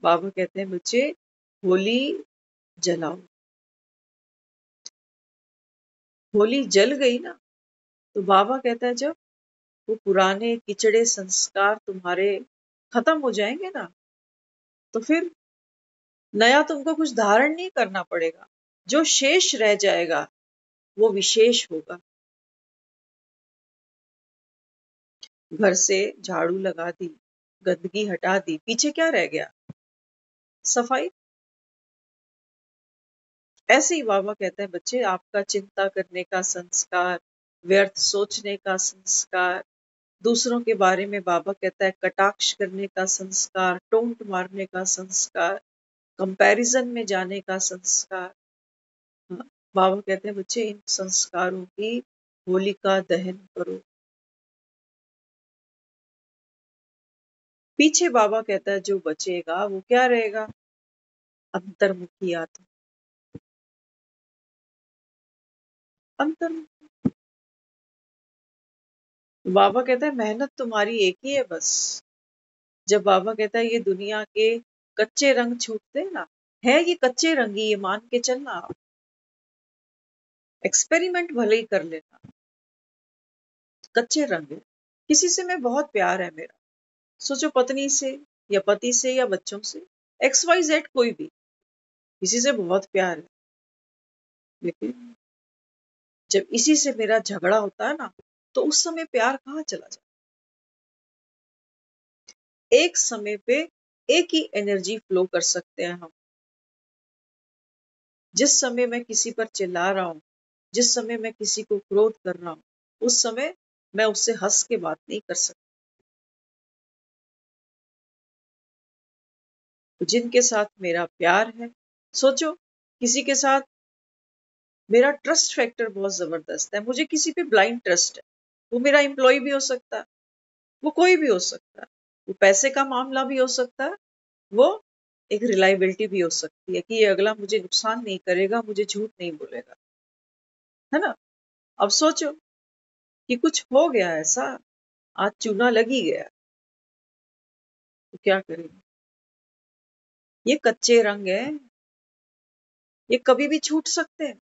S2: बाबा कहते हैं बच्चे होली जलाओ। होली जल गई ना, तो बाबा कहता है जब वो पुराने किचड़े संस्कार तुम्हारे खत्म हो जाएंगे ना, तो फिर नया तुमको कुछ धारण नहीं करना पड़ेगा। जो शेष रह जाएगा वो विशेष होगा। घर से झाड़ू लगा दी, गंदगी हटा दी, पीछे क्या रह गया? सफाई। ऐसे ही बाबा कहते हैं बच्चे आपका चिंता करने का संस्कार, व्यर्थ सोचने का संस्कार, दूसरों के बारे में बाबा कहता है कटाक्ष करने का संस्कार, टोंट मारने का संस्कार, कंपैरिजन में जाने का संस्कार। हाँ, बाबा कहते हैं बच्चे इन संस्कारों की होलिका दहन करो। पीछे बाबा कहता है जो बचेगा वो क्या रहेगा? अंतर्मुखी आत्मा। अंतर्मुखी। बाबा कहता है मेहनत तुम्हारी एक ही है बस। जब बाबा कहता है ये दुनिया के कच्चे रंग छूटते हैं ना, है ये कच्चे रंगी, ये मान के चलना आप। एक्सपेरिमेंट भले ही कर लेना, कच्चे रंग है। किसी से मैं बहुत प्यार है मेरा, सोचो पत्नी से या पति से या बच्चों से, XYZ कोई भी, किसी से बहुत प्यार है। लेकिन जब इसी से मेरा झगड़ा होता है ना, तो उस समय प्यार कहाँ चला जाता? एक समय पे एक ही एनर्जी फ्लो कर सकते हैं हम। जिस समय मैं किसी पर चिल्ला रहा हूँ, जिस समय मैं किसी को क्रोध कर रहा हूँ, उस समय मैं उससे हंस के बात नहीं कर सकती। तो जिनके साथ मेरा प्यार है, सोचो किसी के साथ मेरा ट्रस्ट फैक्टर बहुत जबरदस्त है, मुझे किसी पे ब्लाइंड ट्रस्ट है। वो मेरा एम्प्लॉय भी हो सकता है, वो कोई भी हो सकता है, वो पैसे का मामला भी हो सकता है, वो एक रिलायबिलिटी भी हो सकती है कि ये अगला मुझे नुकसान नहीं करेगा, मुझे झूठ नहीं बोलेगा, है ना। अब सोचो कि कुछ हो गया ऐसा, आज चूना लग ही गया, तो क्या करेंगे। ये कच्चे रंग है, ये कभी भी छूट सकते हैं।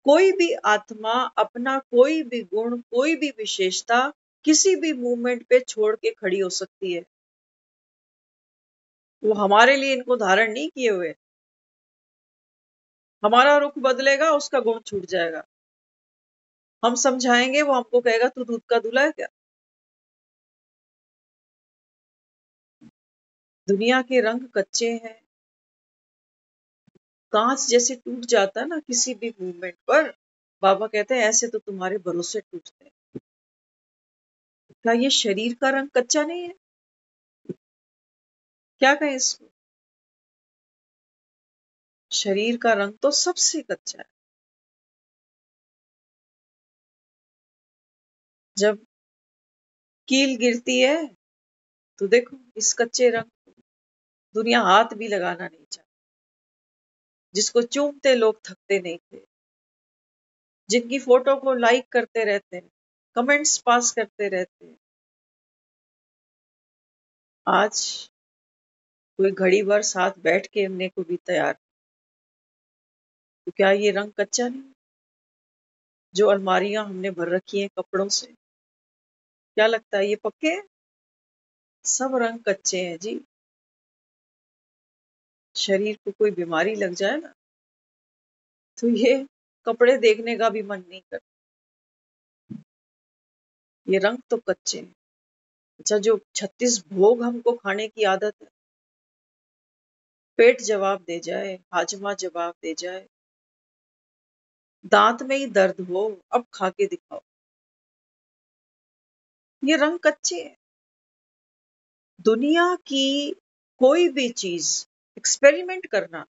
S2: कोई भी आत्मा अपना कोई भी गुण, कोई भी विशेषता किसी भी मूवमेंट पे छोड़ के खड़ी हो सकती है। वो हमारे लिए इनको धारण नहीं किए हुए। हमारा रुख बदलेगा, उसका गुण छूट जाएगा। हम समझाएंगे, वो हमको कहेगा तू दूध का दूल्हा है क्या। दुनिया के रंग कच्चे हैं, कांच जैसे टूट जाता है ना किसी भी मूवमेंट पर। बाबा कहते हैं ऐसे तो तुम्हारे भरोसे टूटते हैं। क्या ये शरीर का रंग कच्चा नहीं है? क्या कहें इसको? शरीर का रंग तो सबसे कच्चा है। जब कील गिरती है तो देखो इस कच्चे रंग दुनिया हाथ भी लगाना नहीं चाहती, जिसको चूमते लोग थकते नहीं थे, जिनकी फोटो को लाइक करते रहते हैं, कमेंट्स पास करते रहते हैं, आज कोई घड़ी भर साथ बैठ के हमने को भी तैयार। तो क्या ये रंग कच्चा नहीं? जो अलमारियां हमने भर रखी हैं कपड़ों से, क्या लगता है ये पक्के हैं? सब रंग कच्चे हैं जी। शरीर को कोई बीमारी लग जाए ना, तो ये कपड़े देखने का भी मन नहीं करता। ये रंग तो कच्चे हैं। अच्छा, जो 36 भोग हमको खाने की आदत है, पेट जवाब दे जाए, हाजमा जवाब दे जाए, दांत में ही दर्द हो, अब खा के दिखाओ, ये रंग कच्चे हैं। दुनिया की कोई भी चीज एक्सपेरिमेंट करना,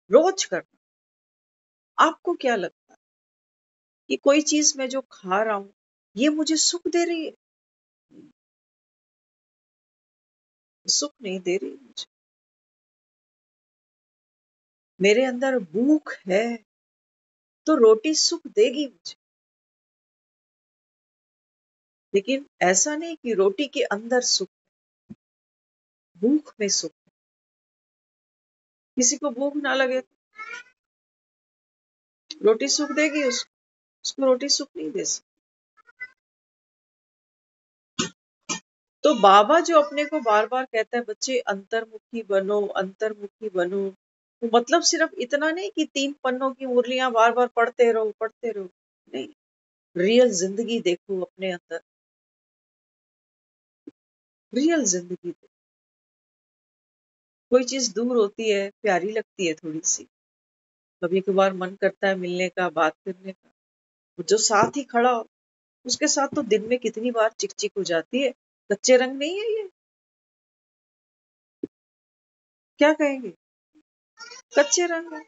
S2: रोज करना, आपको क्या लगता है कि कोई चीज मैं जो खा रहा हूं ये मुझे सुख दे रही है? सुख नहीं दे रही मुझे। मेरे अंदर भूख है तो रोटी सुख देगी मुझे, लेकिन ऐसा नहीं कि रोटी के अंदर सुख, भूख में सुख। किसी को भूख ना लगे रोटी सुख देगी उसको रोटी सुख नहीं दे सकती। तो बाबा जो अपने को बार बार कहता है बच्चे अंतर्मुखी बनो, अंतर्मुखी बनो, तो मतलब सिर्फ इतना नहीं कि 3 पन्नों की मुरलियां बार बार पढ़ते रहो पढ़ते रहो, नहीं। रियल जिंदगी देखो अपने अंदर, रियल जिंदगी देखो। कोई चीज दूर होती है, प्यारी लगती है थोड़ी सी, कभी कभार मन करता है मिलने का, बात करने का। जो साथ ही खड़ा हो उसके साथ तो दिन में कितनी बार चिक चिक हो जाती है। कच्चे रंग नहीं है ये? क्या कहेंगे? कच्चे रंग है।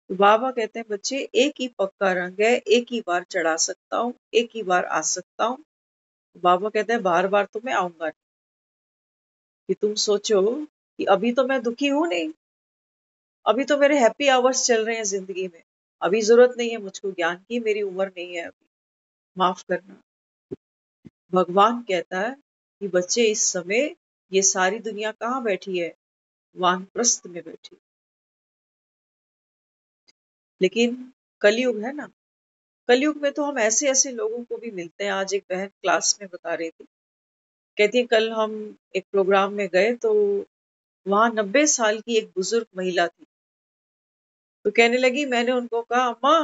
S2: तो बाबा कहते हैं बच्चे एक ही पक्का रंग है, एक ही बार चढ़ा सकता हूँ, एक ही बार आ सकता हूँ। बाबा कहते हैं बार बार तो मैं आऊंगा नहीं। कि तुम सोचो कि अभी तो मैं दुखी हूं नहीं, अभी तो मेरे हैप्पी आवर्स चल रहे हैं जिंदगी में, अभी जरूरत नहीं है मुझको ज्ञान की, मेरी उम्र नहीं है अभी, माफ करना। भगवान कहता है कि बच्चे इस समय ये सारी दुनिया कहाँ बैठी है? वानप्रस्थ में बैठी। लेकिन कलयुग है ना, कलयुग में तो हम ऐसे ऐसे लोगों को भी मिलते हैं। आज एक बहन क्लास में बता रही थी, कहती है कल हम एक प्रोग्राम में गए तो वहां 90 साल की एक बुजुर्ग महिला थी। तो कहने लगी, मैंने उनको कहा अम्मा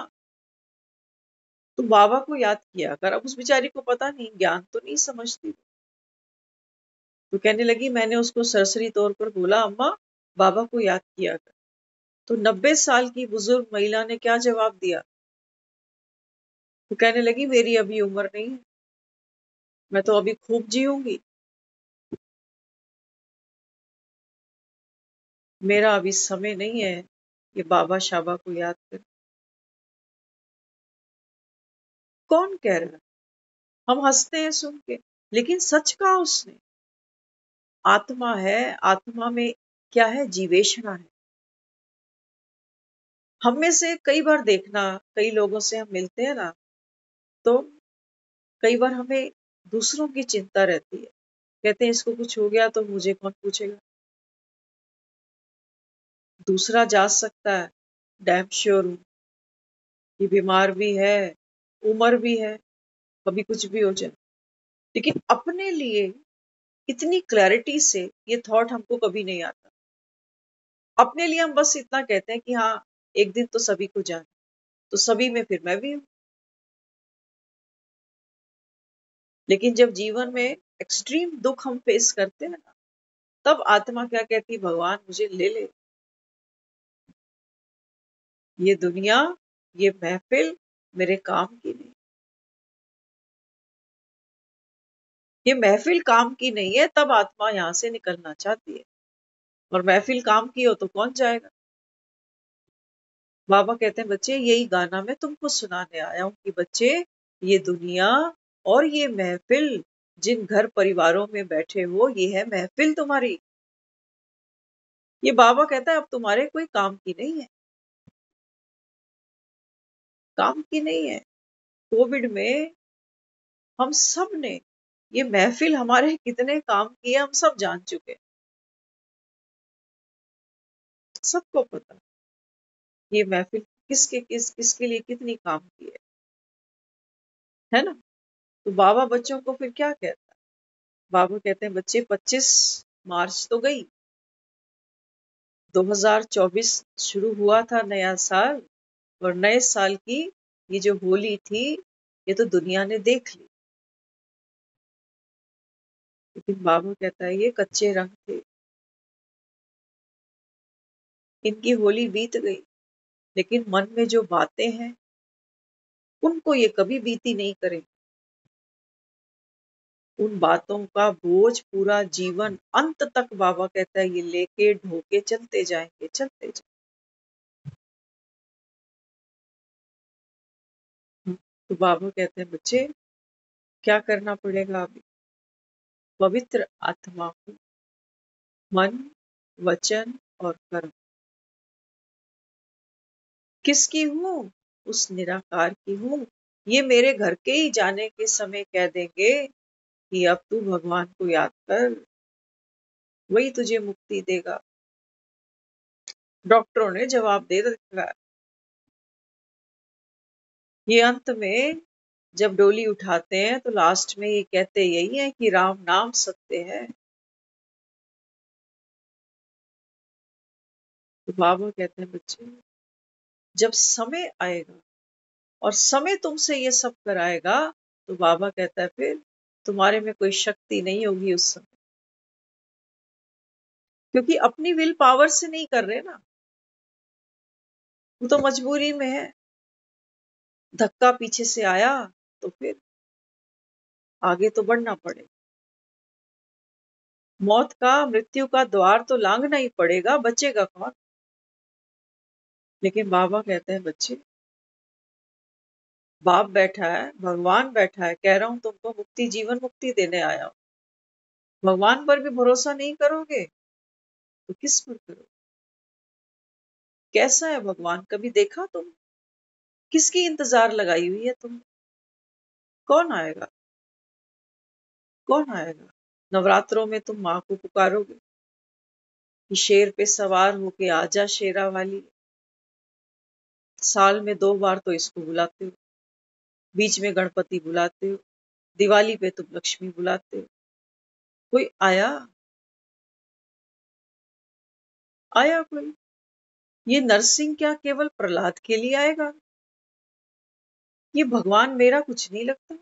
S2: तू बाबा को याद किया कर। अब उस बेचारी को पता नहीं, ज्ञान तो नहीं समझती। तो कहने लगी मैंने उसको सरसरी तौर पर बोला अम्मा बाबा को याद किया कर। तो 90 साल की बुजुर्ग महिला ने क्या जवाब दिया? वो कहने लगी मेरी अभी उम्र नहीं है, मैं तो अभी खूब जीऊंगी, मेरा अभी समय नहीं है ये बाबा शाबा को याद कर। कौन कह रहा है? हम हंसते हैं सुन के, लेकिन सच कहा उसने। आत्मा है, आत्मा में क्या है? जीवेशना है। हम में से कई बार देखना, कई लोगों से हम मिलते हैं ना, तो कई बार हमें दूसरों की चिंता रहती है। कहते हैं इसको कुछ हो गया तो मुझे कौन पूछेगा। दूसरा जा सकता है, डैम श्योर हूं कि बीमार भी है, उम्र भी है, कभी कुछ भी हो जाए। लेकिन अपने लिए इतनी क्लैरिटी से ये थॉट हमको कभी नहीं आता। अपने लिए हम बस इतना कहते हैं कि हाँ, एक दिन तो सभी को जाना, तो सभी में फिर मैं भी हूं। लेकिन जब जीवन में एक्सट्रीम दुख हम फेस करते हैं ना, तब आत्मा क्या कहती है? भगवान मुझे ले ले। ये दुनिया, ये महफिल मेरे काम की नहीं। ये महफिल काम की नहीं है, तब आत्मा यहां से निकलना चाहती है। और महफिल काम की हो तो कौन जाएगा? बाबा कहते हैं बच्चे यही गाना मैं तुमको सुनाने आया हूं कि बच्चे, ये दुनिया और ये महफिल, जिन घर परिवारों में बैठे हो, ये है महफिल तुम्हारी। ये बाबा कहता है अब तुम्हारे कोई काम की नहीं है, काम की नहीं है। कोविड में हम सब ने ये महफिल हमारे कितने काम की है, हम सब जान चुके हैं। सबको पता ये महफिल किसके लिए कितनी काम की है ना? तो बाबा बच्चों को फिर क्या कहता है? बाबा कहते हैं बच्चे 25 मार्च तो गई, 2024 शुरू हुआ था नया साल, और नए साल की ये जो होली थी, ये तो दुनिया ने देख ली। लेकिन बाबा कहता है ये कच्चे रंग थे, इनकी होली बीत गई, लेकिन मन में जो बातें हैं उनको ये कभी बीती नहीं करें। उन बातों का बोझ पूरा जीवन अंत तक बाबा कहता है ये लेके ढोके चलते जाएंगे, चलते जाएंगे। तो बाबा कहते हैं बच्चे क्या करना पड़ेगा? अभी पवित्र आत्मा को मन, वचन और कर्म किसकी हूं? उस निराकार की हूं। ये मेरे घर के ही जाने के समय कह देंगे कि अब तू भगवान को याद कर, वही तुझे मुक्ति देगा। डॉक्टरों ने जवाब दे रखा है। ये अंत में जब डोली उठाते हैं तो लास्ट में ये कहते यही है कि राम नाम सत्य है। तो बाबा कहते हैं बच्चे जब समय आएगा और समय तुमसे ये सब कराएगा, तो बाबा कहता है फिर तुम्हारे में कोई शक्ति नहीं होगी उस समय, क्योंकि अपनी विल पावर से नहीं कर रहे ना, वो तो मजबूरी में है। धक्का पीछे से आया तो फिर आगे तो बढ़ना पड़ेगा। मौत का, मृत्यु का द्वार तो लांघना ही पड़ेगा, बचेगा कौन? लेकिन बाबा कहते हैं बच्चे, बाप बैठा है, भगवान बैठा है, कह रहा हूं तुमको मुक्ति, जीवन मुक्ति देने आया हूं। भगवान पर भी भरोसा नहीं करोगे तो किस पर करोगे? कैसा है भगवान, कभी देखा तुम? किसकी इंतजार लगाई हुई है तुम? कौन आएगा? कौन आएगा? नवरात्रों में तुम माँ को पुकारोगे कि शेर पे सवार होके आजा शेरा वाली। साल में 2 बार तो इसको बुलाते हो, बीच में गणपति बुलाते हो, दिवाली पे तुम लक्ष्मी बुलाते हो। कोई आया? आया कोई? ये नरसिंह क्या केवल प्रहलाद के लिए आएगा? ये भगवान मेरा कुछ नहीं लगता।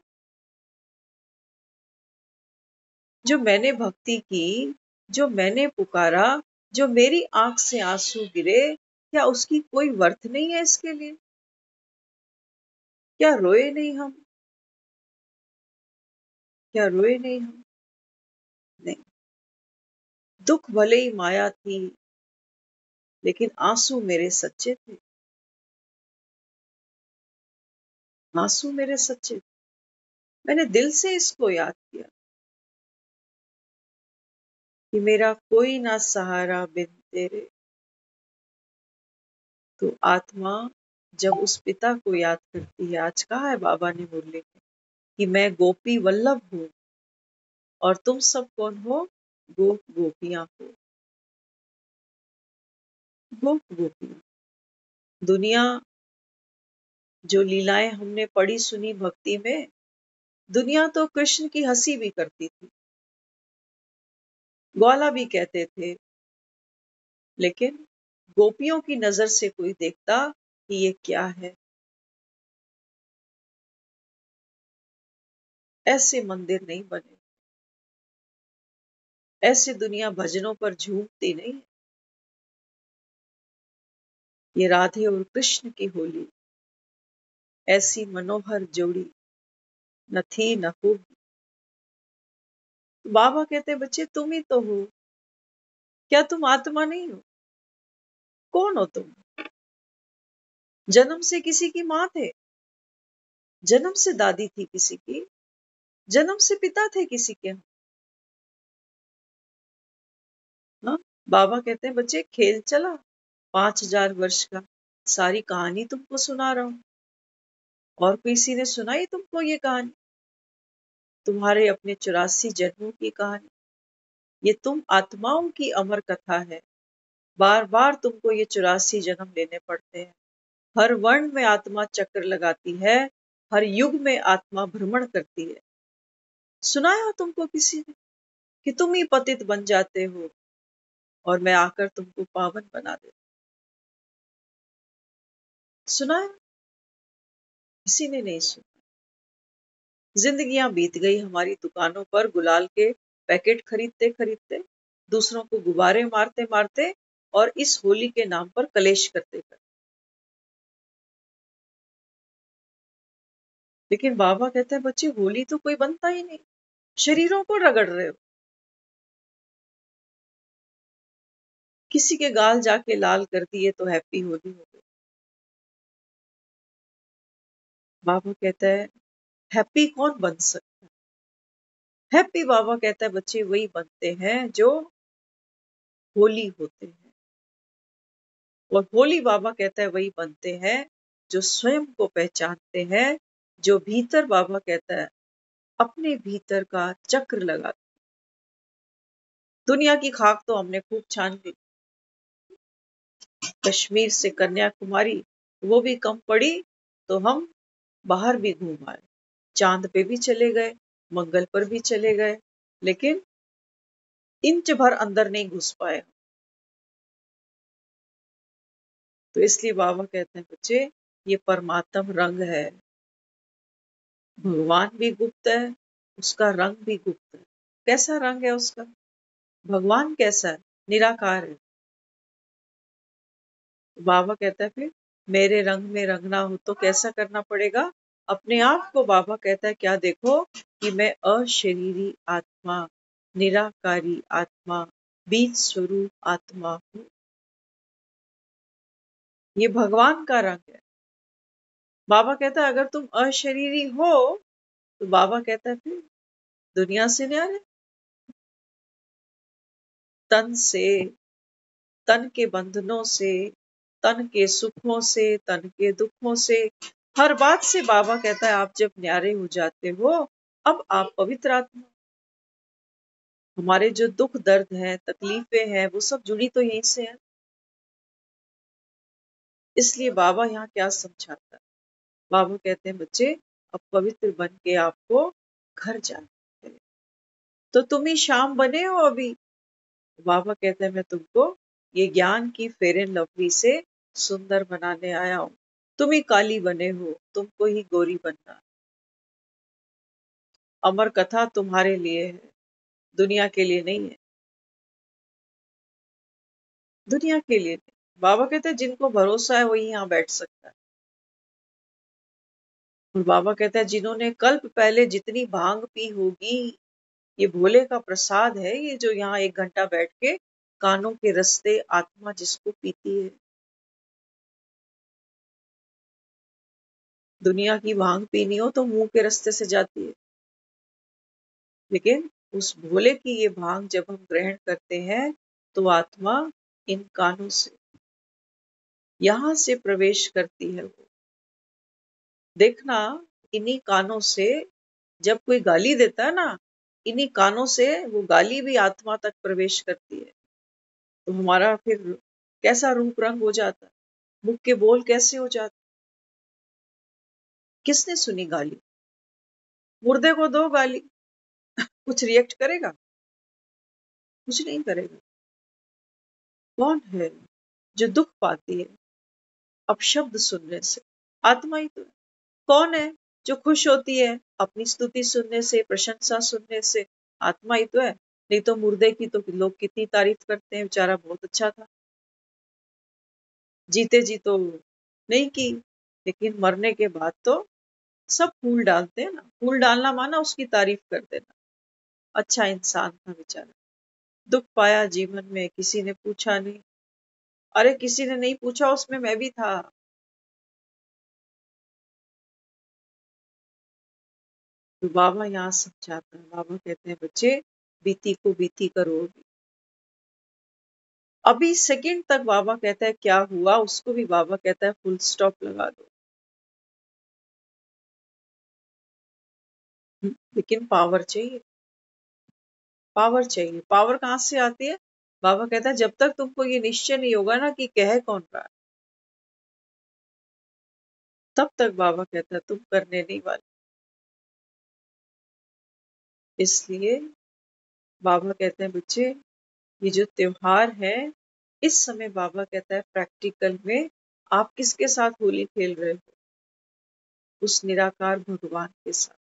S2: जो मैंने भक्ति की, जो मैंने पुकारा, जो मेरी आंख से आंसू गिरे, क्या उसकी कोई वर्थ नहीं है इसके लिए? क्या रोए नहीं हम? क्या रोए नहीं हम? नहीं। दुख भले ही माया थी, लेकिन आंसू मेरे सच्चे थे। आंसू मेरे सच्चे थे। मैंने दिल से इसको याद किया कि मेरा कोई ना सहारा बिन तेरे। तो आत्मा जब उस पिता को याद करती है, आज कहा है बाबा ने मुरली में कि मैं गोपी वल्लभ हूं और तुम सब कौन हो? गोप गोपियां हो। गोप गोपियां। दुनिया जो लीलाएं हमने पढ़ी सुनी भक्ति में, दुनिया तो कृष्ण की हंसी भी करती थी, ग्वाला भी कहते थे, लेकिन गोपियों की नजर से कोई देखता कि ये क्या है। ऐसे मंदिर नहीं बने, ऐसे दुनिया भजनों पर झूमती नहीं। ये राधे और कृष्ण की होली, ऐसी मनोहर जोड़ी न थी न होगी। बाबा कहते बच्चे तुम ही तो हो, क्या तुम आत्मा नहीं हो? कौन हो तुम? जन्म से किसी की माँ थे, जन्म से दादी थी किसी की, जन्म से पिता थे किसी के। हाँ? बाबा कहते हैं बच्चे खेल चला 5000 वर्ष का, सारी कहानी तुमको सुना रहा हूं। और किसी ने सुनाई तुमको ये कहानी? तुम्हारे अपने 84 जन्मों की कहानी, ये तुम आत्माओं की अमर कथा है। बार बार तुमको ये 84 जन्म लेने पड़ते हैं। हर वर्ण में आत्मा चक्र लगाती है, हर युग में आत्मा भ्रमण करती है। सुनाया तुमको किसी ने कि तुम ही पतित बन जाते हो और मैं आकर तुमको पावन बना देता? सुनाया? किसी ने नहीं सुना। जिंदगियां बीत गई हमारी दुकानों पर गुलाल के पैकेट खरीदते खरीदते, दूसरों को गुब्बारे मारते मारते और इस होली के नाम पर कलेश करते करते। लेकिन बाबा कहते हैं बच्चे होली तो कोई बनता ही नहीं, शरीरों को रगड़ रहे हो। किसी के गाल जाके लाल कर दिए तो हैप्पी होली हो गई। बाबा कहता है हैप्पी कौन बन सकता है? हैप्पी बाबा कहता है बच्चे वही बनते हैं जो होली होते हैं। और होली बाबा कहता है वही बनते हैं जो स्वयं को पहचानते हैं, जो भीतर बाबा कहता है अपने भीतर का चक्र लगा। दुनिया की खाक तो हमने खूब छान ली, कश्मीर से कन्याकुमारी वो भी कम पड़ी तो हम बाहर भी घूम आए, चांद पे भी चले गए, मंगल पर भी चले गए, लेकिन इंच भर अंदर नहीं घुस पाए। तो इसलिए बाबा कहते हैं बच्चे ये परमात्म रंग है। भगवान भी गुप्त है, उसका रंग भी गुप्त है। कैसा रंग है उसका? भगवान कैसा है? निराकार है। बाबा कहता है फिर मेरे रंग में रंगना हो तो कैसा करना पड़ेगा? अपने आप को बाबा कहता है क्या देखो कि मैं अशरीरी आत्मा, निराकारी आत्मा, बीज स्वरूप आत्मा हूं। ये भगवान का रंग है। बाबा कहता है अगर तुम अशरीरी हो तो बाबा कहता है फिर दुनिया से न्यारे, तन से, तन के बंधनों से, तन के सुखों से, तन के दुखों से, हर बात से बाबा कहता है आप जब न्यारे हो जाते हो, अब आप पवित्र आत्मा। हमारे जो दुख दर्द हैं, तकलीफें हैं, वो सब जुड़ी तो यहीं से है। इसलिए बाबा यहाँ क्या समझाता है? बाबा कहते हैं बच्चे अब पवित्र बन के आपको घर जाना है। तो तुम ही शाम बने हो अभी। बाबा कहते हैं मैं तुमको ये ज्ञान की फेयर एंड लवली से सुंदर बनाने आया हूं। तुम ही काली बने हो, तुमको ही गोरी बनना है। अमर कथा तुम्हारे लिए है, दुनिया के लिए नहीं है। दुनिया के लिए नहीं। बाबा कहते हैं जिनको भरोसा है वही यहाँ बैठ सकता है। और बाबा कहता है जिन्होंने कल्प पहले जितनी भांग पी होगी, ये भोले का प्रसाद है, ये जो यहाँ 1 घंटा बैठ के कानों के रस्ते आत्मा जिसको पीती है। दुनिया की भांग पीनी हो तो मुंह के रास्ते से जाती है, लेकिन उस भोले की ये भांग जब हम ग्रहण करते हैं तो आत्मा इन कानों से यहां से प्रवेश करती है। वो देखना, इन्हीं कानों से जब कोई गाली देता है ना, इन्हीं कानों से वो गाली भी आत्मा तक प्रवेश करती है। तो हमारा फिर कैसा रूप रंग हो जाता है, मुख के बोल कैसे हो जाते। किसने सुनी गाली? मुर्दे को दो गाली, कुछ रिएक्ट करेगा? कुछ नहीं करेगा। कौन है जो दुख पाती है अपशब्द सुनने से? आत्मा ही तो है। कौन है जो खुश होती है अपनी स्तुति सुनने से, प्रशंसा सुनने से? आत्मा ही तो है। नहीं तो मुर्दे की तो लोग कितनी तारीफ करते हैं, बेचारा बहुत अच्छा था। जीते जी तो नहीं की, लेकिन मरने के बाद तो सब फूल डालते हैं ना। फूल डालना माना उसकी तारीफ कर देना। अच्छा इंसान था बेचारा, दुख पाया जीवन में, किसी ने पूछा नहीं। अरे किसी ने नहीं पूछा, उसमें मैं भी था। तो बाबा यहाँ समझाता है। बाबा कहते हैं बच्चे बीती को बीती करो। अभी सेकंड तक बाबा कहता है क्या हुआ, उसको भी बाबा कहता है फुल स्टॉप लगा दो। लेकिन पावर चाहिए, पावर चाहिए। पावर कहाँ से आती है? बाबा कहता है जब तक तुमको ये निश्चय नहीं होगा ना कि कह कौन रहा है, तब तक बाबा कहता है तुम करने नहीं वाले। इसलिए बाबा कहते हैं बच्चे, ये जो त्योहार है, इस समय बाबा कहता है प्रैक्टिकल में आप किसके साथ होली खेल रहे हो? उस निराकार भगवान के साथ।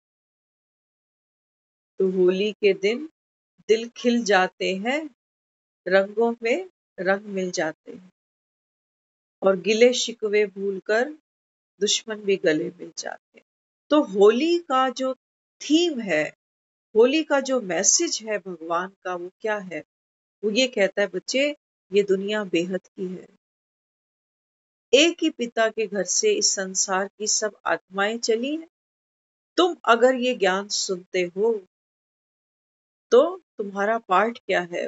S2: तो होली के दिन दिल खिल जाते हैं, रंगों में रंग मिल जाते हैं, और गिले शिकवे भूलकर दुश्मन भी गले मिल जाते हैं। तो होली का जो थीम है, होली का जो मैसेज है भगवान का, वो क्या है? वो ये कहता है बच्चे, ये दुनिया बेहद की है। एक ही पिता के घर से इस संसार की सब आत्माएं चली हैं। तुम अगर ये ज्ञान सुनते हो तो तुम्हारा पार्ट क्या है?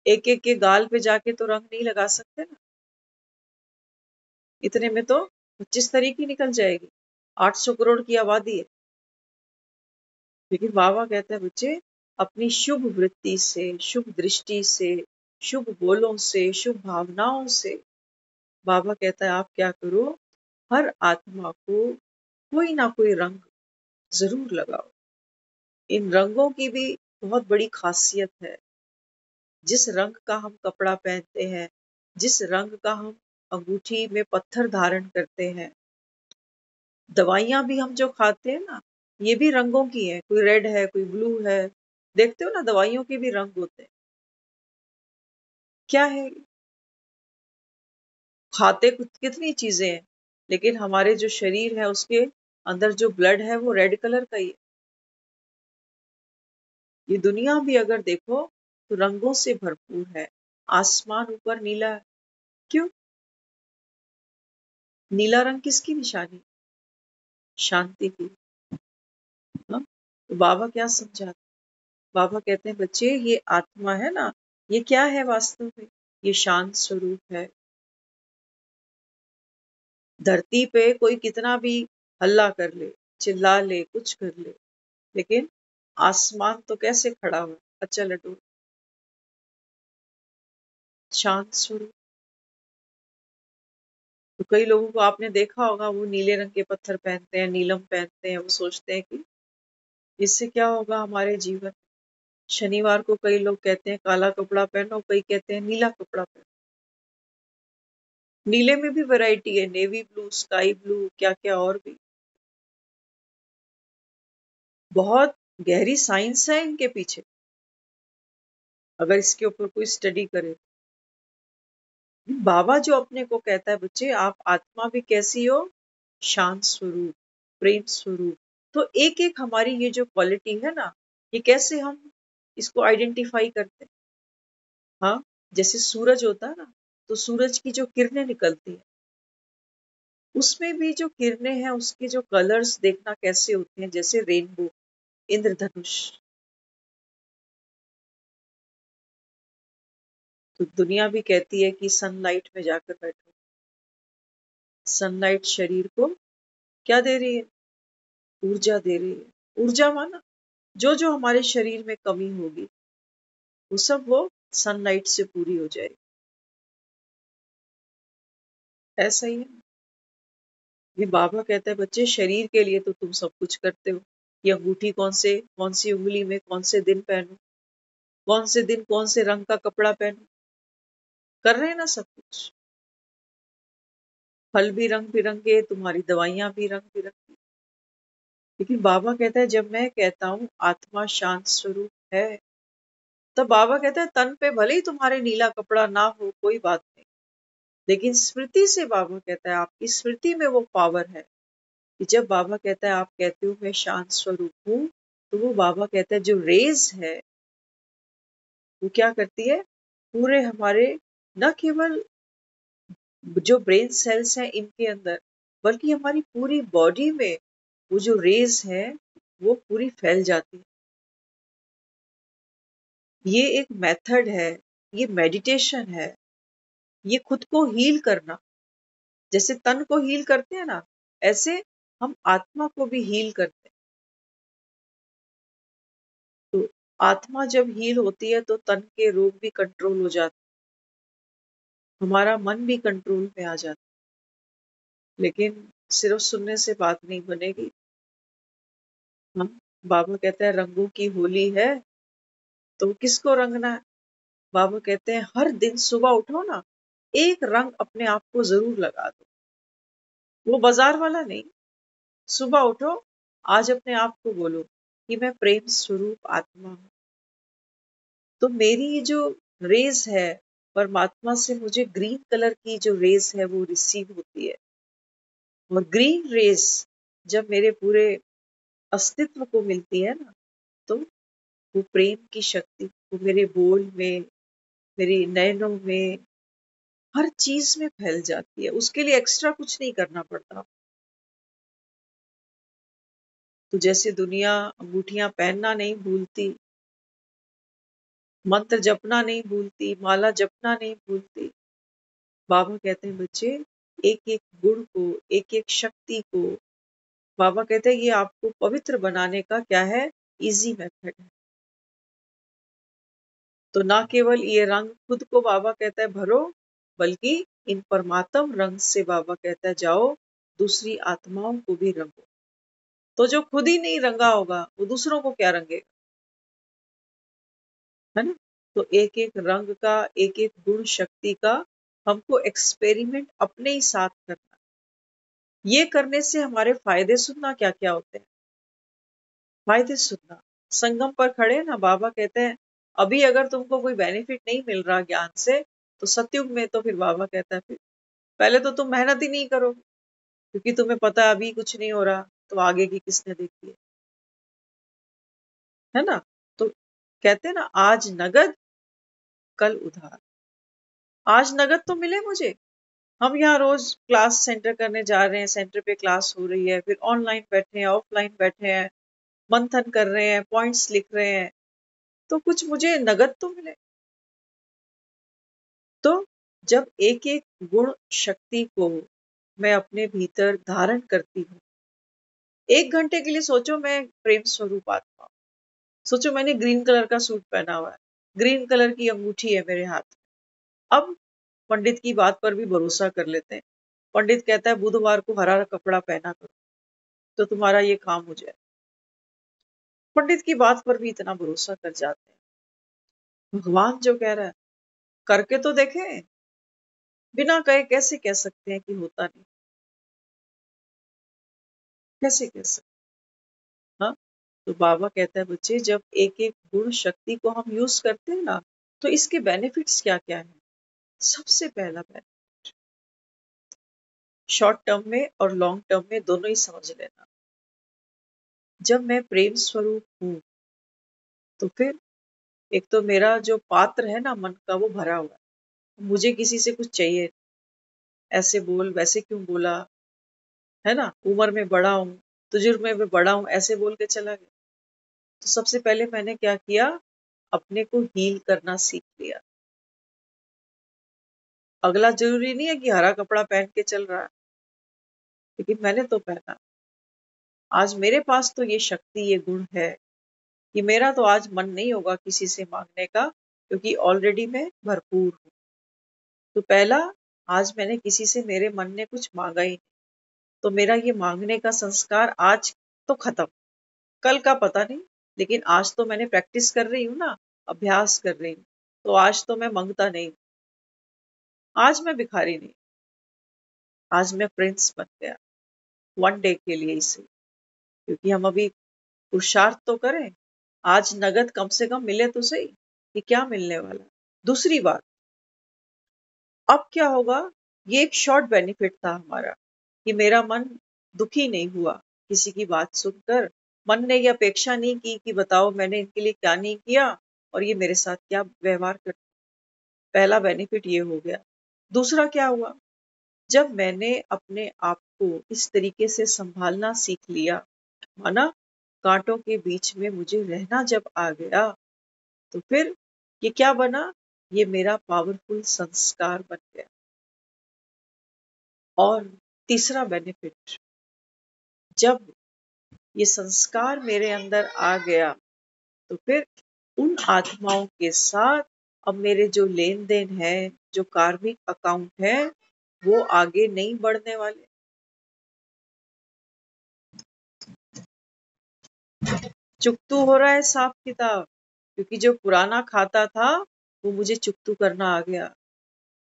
S2: एक एक के गाल पे जाके तो रंग नहीं लगा सकते ना। इतने में तो 25 तारीख ही निकल जाएगी। 800 करोड़ की आबादी है। लेकिन बाबा कहते हैं बच्चे, अपनी शुभ वृत्ति से, शुभ दृष्टि से, शुभ बोलों से, शुभ भावनाओं से, बाबा कहता है आप क्या करो, हर आत्मा को कोई ना कोई रंग जरूर लगाओ। इन रंगों की भी बहुत बड़ी खासियत है। जिस रंग का हम कपड़ा पहनते हैं, जिस रंग का हम अंगूठी में पत्थर धारण करते हैं, दवाइयां भी हम जो खाते हैं ना, ये भी रंगों की है। कोई रेड है, कोई ब्लू है। देखते हो ना, दवाइयों के भी रंग होते हैं। क्या है? खाते कुछ कितनी चीजें हैं, लेकिन हमारे जो शरीर है उसके अंदर जो ब्लड है वो रेड कलर का ही है। ये दुनिया भी अगर देखो तो रंगों से भरपूर है। आसमान ऊपर नीला है, क्यों? नीला रंग किसकी निशानी? शांति की। हाँ? तो बाबा क्या समझाते? बाबा कहते हैं बच्चे, ये आत्मा है ना, ये क्या है वास्तव में? ये शांत स्वरूप है। धरती पे कोई कितना भी हल्ला कर ले, चिल्ला ले, कुछ कर ले, लेकिन आसमान तो कैसे खड़ा हुआ, अचल अटूट, शांत स्वरूप। तो कई लोगों को आपने देखा होगा, वो नीले रंग के पत्थर पहनते हैं, नीलम पहनते हैं। वो सोचते हैं कि इससे क्या होगा हमारे जीवन। शनिवार को कई लोग कहते हैं काला कपड़ा पहनो, कई कहते हैं नीला कपड़ा पहनो। नीले में भी वैरायटी है, नेवी ब्लू, स्काई ब्लू, क्या क्या और भी। बहुत गहरी साइंस है इनके पीछे, अगर इसके ऊपर कोई स्टडी करे। बाबा जो अपने को कहता है बच्चे आप आत्मा भी कैसी हो, शांत स्वरूप, प्रेम स्वरूप। तो एक एक हमारी ये जो क्वालिटी है ना, ये कैसे हम इसको आइडेंटिफाई करते हैं। हाँ, जैसे सूरज होता है ना, तो सूरज की जो किरणें निकलती है, उसमें भी जो किरणें हैं उसके जो कलर्स देखना कैसे होते हैं, जैसे रेनबो, इंद्रधनुष। तो दुनिया भी कहती है कि सनलाइट में जाकर बैठो। सनलाइट शरीर को क्या दे रही है, ऊर्जा दे रही है। ऊर्जा माना जो जो हमारे शरीर में कमी होगी वो सब वो सनलाइट से पूरी हो जाएगी। ऐसा ही है। ये बाबा कहता है बच्चे शरीर के लिए तो तुम सब कुछ करते हो। ये अंगूठी कौन सी उंगली में कौन से दिन पहनूं, कौन से दिन कौन से रंग का कपड़ा पहनूं, कर रहे हैं ना सब कुछ। फल भी रंग बिरंगे, तुम्हारी दवाइयां भी रंग बिरंगी। लेकिन बाबा कहता है जब मैं कहता हूं आत्मा शांत स्वरूप है, तब बाबा कहता है तन पे भले ही तुम्हारे नीला कपड़ा ना हो, कोई बात नहीं, लेकिन स्मृति से बाबा कहता है आपकी स्मृति में वो पावर है कि जब बाबा कहता है आप कहते हो मैं शांत स्वरूप हूँ, तो वो बाबा कहता है जो रेज है वो क्या करती है, पूरे हमारे न केवल जो ब्रेन सेल्स हैं इनके अंदर, बल्कि हमारी पूरी बॉडी में वो जो रेज है वो पूरी फैल जाती है। ये एक मेथड है, ये मेडिटेशन है, ये खुद को हील करना। जैसे तन को हील करते हैं ना, ऐसे हम आत्मा को भी हील करते हैं। तो आत्मा जब हील होती है तो तन के रोग भी कंट्रोल हो जाते हैं, हमारा मन भी कंट्रोल में आ जाता है। लेकिन सिर्फ सुनने से बात नहीं बनेगी। हाँ, बाबा कहते हैं रंगों की होली है, तो किसको रंगना है। बाबा कहते हैं हर दिन सुबह उठो ना, एक रंग अपने आप को जरूर लगा दो। वो बाजार वाला नहीं, सुबह उठो, आज अपने आप को बोलो कि मैं प्रेम स्वरूप आत्मा हूं। तो मेरी ये जो रेज है परमात्मा से, मुझे ग्रीन कलर की जो रेज है वो रिसीव होती है। और ग्रीन रेज जब मेरे पूरे अस्तित्व को मिलती है ना, तो वो प्रेम की शक्ति वो मेरे बोल में, मेरे नयनों में, हर चीज में फैल जाती है। उसके लिए एक्स्ट्रा कुछ नहीं करना पड़ता। तो जैसे दुनिया अंगूठियां पहनना नहीं भूलती, मंत्र जपना नहीं भूलती, माला जपना नहीं भूलती, बाबा कहते हैं बच्चे एक एक गुण को, एक एक शक्ति को, बाबा कहते हैं ये आपको पवित्र बनाने का क्या है, इजी मेथड है। तो ना केवल ये रंग खुद को बाबा कहता है भरो, बल्कि इन परमात्म रंग से बाबा कहता है जाओ दूसरी आत्माओं को भी रंगो। तो जो खुद ही नहीं रंगा होगा वो दूसरों को क्या रंगेगा, है ना। तो एक एक रंग का, एक एक गुण शक्ति का हमको एक्सपेरिमेंट अपने ही साथ करना। ये करने से हमारे फायदे सुनना क्या क्या होते हैं। फायदे सुनना, संगम पर खड़े ना, बाबा कहते हैं अभी अगर तुमको कोई बेनिफिट नहीं मिल रहा ज्ञान से, तो सतयुग में तो फिर बाबा कहता है फिर पहले तो तुम मेहनत ही नहीं करोगे, क्योंकि तुम्हें पता है अभी कुछ नहीं हो रहा, तो आगे की किसने देखी है ना। तो कहते हैं ना आज नगद कल उधार। आज नगद तो मिले मुझे, हम यहाँ रोज क्लास सेंटर करने जा रहे हैं, सेंटर पे क्लास हो रही है, फिर ऑनलाइन बैठे हैं, ऑफलाइन बैठे हैं, मंथन कर रहे हैं, पॉइंट्स लिख रहे हैं, तो कुछ मुझे नगद तो मिले। तो जब एक एक गुण शक्ति को मैं अपने भीतर धारण करती हूँ, 1 घंटे के लिए सोचो मैं प्रेम स्वरूप आत्मा हूं। सोचो मैंने ग्रीन कलर का सूट पहना हुआ है, ग्रीन कलर की अंगूठी है मेरे हाथ में। अब पंडित की बात पर भी भरोसा कर लेते हैं। पंडित कहता है बुधवार को हरा कपड़ा पहना करो तो तुम्हारा ये काम हो जाए। पंडित की बात पर भी इतना भरोसा कर जाते हैं। भगवान जो कह रहा है करके तो देखें, बिना कहे कैसे कह सकते हैं कि होता नहीं, कैसे कह सकते। हाँ, तो बाबा कहता है बच्चे जब एक एक गुण शक्ति को हम यूज करते हैं ना, तो इसके बेनिफिट्स क्या क्या है। सबसे पहला बेनिफिट, शॉर्ट टर्म में और लॉन्ग टर्म में दोनों ही समझ लेना। जब मैं प्रेम स्वरूप हूं तो फिर एक तो मेरा जो पात्र है ना मन का वो भरा हुआ है, मुझे किसी से कुछ चाहिए, ऐसे बोल वैसे क्यों बोला, है ना, उम्र में बड़ा हूं, तुजुर्ग में भी बड़ा हूं, ऐसे बोल के चला गया। तो सबसे पहले मैंने क्या किया, अपने को हील करना सीख लिया। अगला जरूरी नहीं है कि हरा कपड़ा पहन के चल रहा है, लेकिन मैंने तो पहना। आज मेरे पास तो ये शक्ति, ये गुण है कि मेरा तो आज मन नहीं होगा किसी से मांगने का, क्योंकि ऑलरेडी मैं भरपूर हूं। तो पहला, आज मैंने किसी से मेरे मन ने कुछ मांगा ही नहीं, तो मेरा ये मांगने का संस्कार आज तो खत्म। कल का पता नहीं, लेकिन आज तो मैंने प्रैक्टिस कर रही हूँ ना, अभ्यास कर रही हूँ, तो आज तो मैं मांगता नहीं। आज मैं भिखारी नहीं, आज मैं प्रिंस बन गया, वन डे के लिए इसे, क्योंकि हम अभी पुरुषार्थ तो करें। आज नगद कम से कम मिले तो सही, कि क्या मिलने वाला। दूसरी बात, अब क्या होगा, ये एक शॉर्ट बेनिफिट था हमारा कि मेरा मन दुखी नहीं हुआ किसी की बात सुनकर। मन ने ये अपेक्षा नहीं की कि बताओ मैंने इनके लिए क्या नहीं किया और ये मेरे साथ क्या व्यवहार कर। पहला बेनिफिट ये हो गया। दूसरा क्या हुआ, जब मैंने अपने आप को इस तरीके से संभालना सीख लिया, माना कांटों के बीच में मुझे रहना जब आ गया, तो फिर ये क्या बना, ये मेरा पावरफुल संस्कार बन गया। और तीसरा बेनिफिट, जब ये संस्कार मेरे अंदर आ गया, तो फिर उन आत्माओं के साथ अब मेरे जो लेन देन है, जो कार्मिक अकाउंट है, वो आगे नहीं बढ़ने वाले। चुकतू हो रहा है हिसाब किताब, क्योंकि जो पुराना खाता था वो मुझे चुकतू करना आ गया।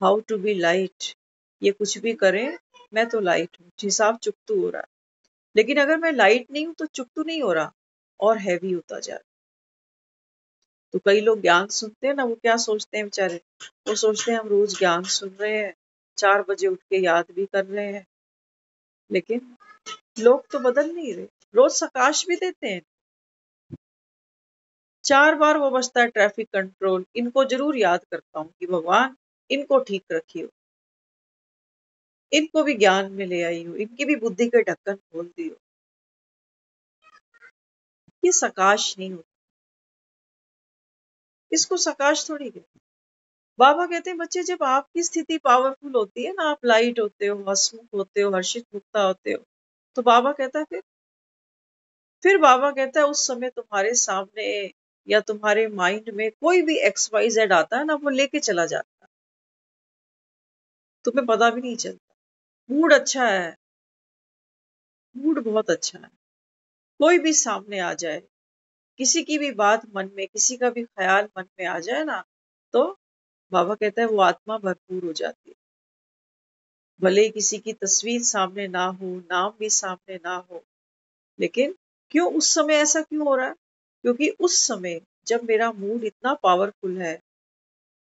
S2: हाउ टू बी लाइट, ये कुछ भी करें मैं तो लाइट हूँ, हिसाब चुकतू हो रहा है। लेकिन अगर मैं लाइट नहीं हूं तो चुकतू नहीं हो रहा, और हैवी होता जा रहा। तो कई लोग ज्ञान सुनते हैं ना, वो क्या सोचते हैं बेचारे, वो सोचते हैं हम रोज ज्ञान सुन रहे हैं, 4 बजे उठ के याद भी कर रहे हैं, लेकिन लोग तो बदल नहीं रहे। रोज सकाश भी देते हैं, 4 बार वो बचता है ट्रैफिक कंट्रोल, इनको जरूर याद करता हूँ कि भगवान इनको ठीक रखियो, इनको भी ज्ञान में ले आई हो, इनकी भी बुद्धि के ढक्कन खोल दियो। ये सकाश नहीं होता, इसको सकाश थोड़ी कहते। बाबा कहते हैं बच्चे, जब आपकी स्थिति पावरफुल होती है ना, आप लाइट होते हो, हंसमुख होते हो, हर्षित मुक्ता होते हो, तो बाबा कहता है फिर बाबा कहता है उस समय तुम्हारे सामने या तुम्हारे माइंड में कोई भी XYZ आता है ना, वो लेके चला जाता है, तुम्हें पता भी नहीं चलता। मूड अच्छा है, मूड बहुत अच्छा है, कोई भी सामने आ जाए, किसी की भी बात मन में, किसी का भी ख्याल मन में आ जाए ना, तो बाबा कहता है वो आत्मा भरपूर हो जाती है। भले ही किसी की तस्वीर सामने ना हो, नाम भी सामने ना हो, लेकिन क्यों उस समय ऐसा क्यों हो रहा है, क्योंकि उस समय जब मेरा मूड इतना पावरफुल है,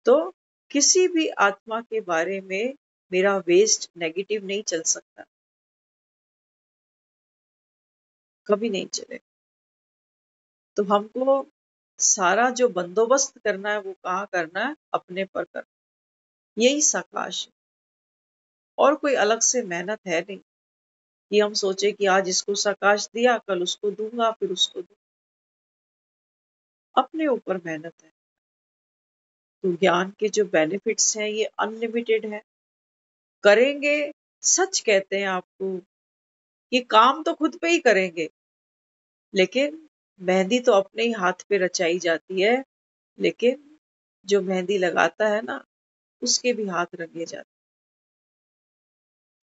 S2: तो किसी भी आत्मा के बारे में मेरा वेस्ट नेगेटिव नहीं चल सकता, कभी नहीं चले। तो हमको सारा जो बंदोबस्त करना है वो कहाँ करना है, अपने पर करना। यही सकाश है, और कोई अलग से मेहनत है नहीं कि हम सोचे कि आज इसको सकाश दिया, कल उसको दूंगा, फिर उसको दूंगा। अपने ऊपर मेहनत है। तो ज्ञान के जो बेनिफिट्स हैं ये अनलिमिटेड है। करेंगे, सच कहते हैं आपको कि काम तो खुद पे ही करेंगे, लेकिन मेहंदी तो अपने ही हाथ पे रचाई जाती है, लेकिन जो मेहंदी लगाता है ना, उसके भी हाथ रंगे जाते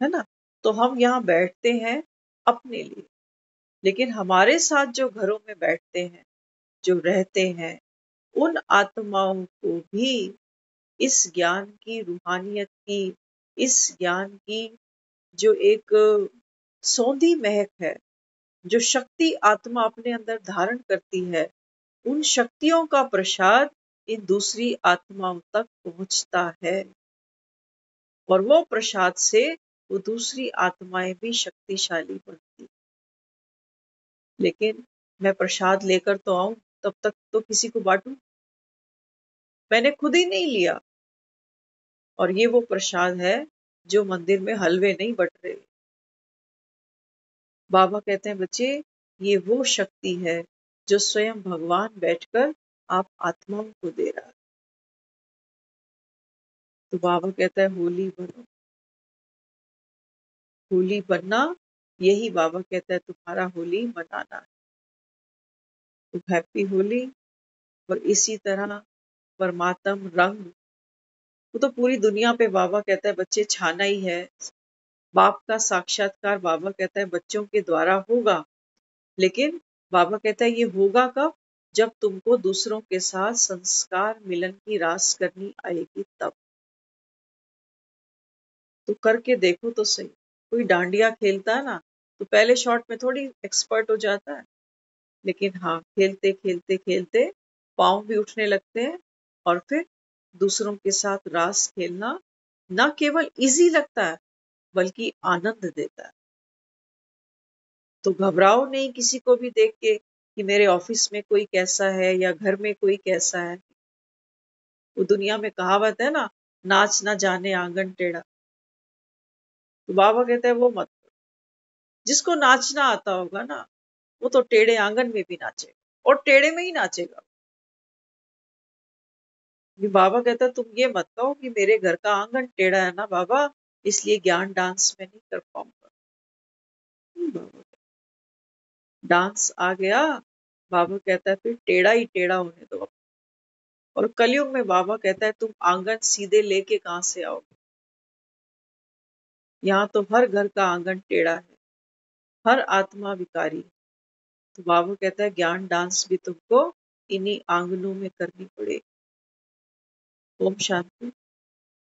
S2: है ना। तो हम यहाँ बैठते हैं अपने लिए, लेकिन हमारे साथ जो घरों में बैठते हैं, जो रहते हैं, उन आत्माओं को भी इस ज्ञान की, रूहानियत की, इस ज्ञान की जो एक सौंधी महक है, जो शक्ति आत्मा अपने अंदर धारण करती है, उन शक्तियों का प्रसाद इन दूसरी आत्माओं तक पहुंचता है। और वो प्रसाद से वो दूसरी आत्माएं भी शक्तिशाली बनती। लेकिन मैं प्रसाद लेकर तो आऊं, तब तक तो किसी को बांटूं। मैंने खुद ही नहीं लिया। और ये वो प्रसाद है जो मंदिर में हलवे नहीं बट रहे। बाबा कहते हैं बच्चे, ये वो शक्ति है जो स्वयं भगवान बैठकर आप आत्माओं को दे रहा है। तो बाबा कहता है होली बनो। होली बनना, यही बाबा कहता है तुम्हारा होली मनाना है। तो हैप्पी होली। और इसी तरह परमात्म रंग, वो तो पूरी दुनिया पे बाबा कहता है बच्चे छाना ही है। बाप का साक्षात्कार बाबा कहता है बच्चों के द्वारा होगा। लेकिन बाबा कहता है ये होगा कब? जब तुमको दूसरों के साथ संस्कार मिलन की रास करनी आएगी तब। तो करके देखो तो सही। कोई डांडिया खेलता है ना, तो पहले शॉट में थोड़ी एक्सपर्ट हो जाता है। लेकिन हाँ, खेलते खेलते खेलते पाँव भी उठने लगते हैं। और फिर दूसरों के साथ रास खेलना न केवल इजी लगता है, बल्कि आनंद देता है। तो घबराओ नहीं किसी को भी देख के कि मेरे ऑफिस में कोई कैसा है या घर में कोई कैसा है। वो दुनिया में कहावत है ना, नाच ना जाने आंगन टेढ़ा। तो बाबा कहते हैं वो मत करो। जिसको नाचना आता होगा ना, वो तो टेढ़े आंगन में भी नाचेगा और टेढ़े में ही नाचेगा। ये बाबा कहता है तुम ये मत कहो कि मेरे घर का आंगन टेढ़ा है ना बाबा, इसलिए ज्ञान डांस में नहीं कर पाऊंगा। बाबा डांस आ गया, बाबा कहता है फिर टेढ़ा ही टेढ़ा होने दो। और कलयुग में बाबा कहता है तुम आंगन सीधे लेके कहां से आओगे? यहाँ तो हर घर का आंगन टेढ़ा है, हर आत्मा विकारी। तो बाबा कहता है ज्ञान डांस भी तुमको इन्हीं आंगनों में करनी पड़ेगी। ओम शांति।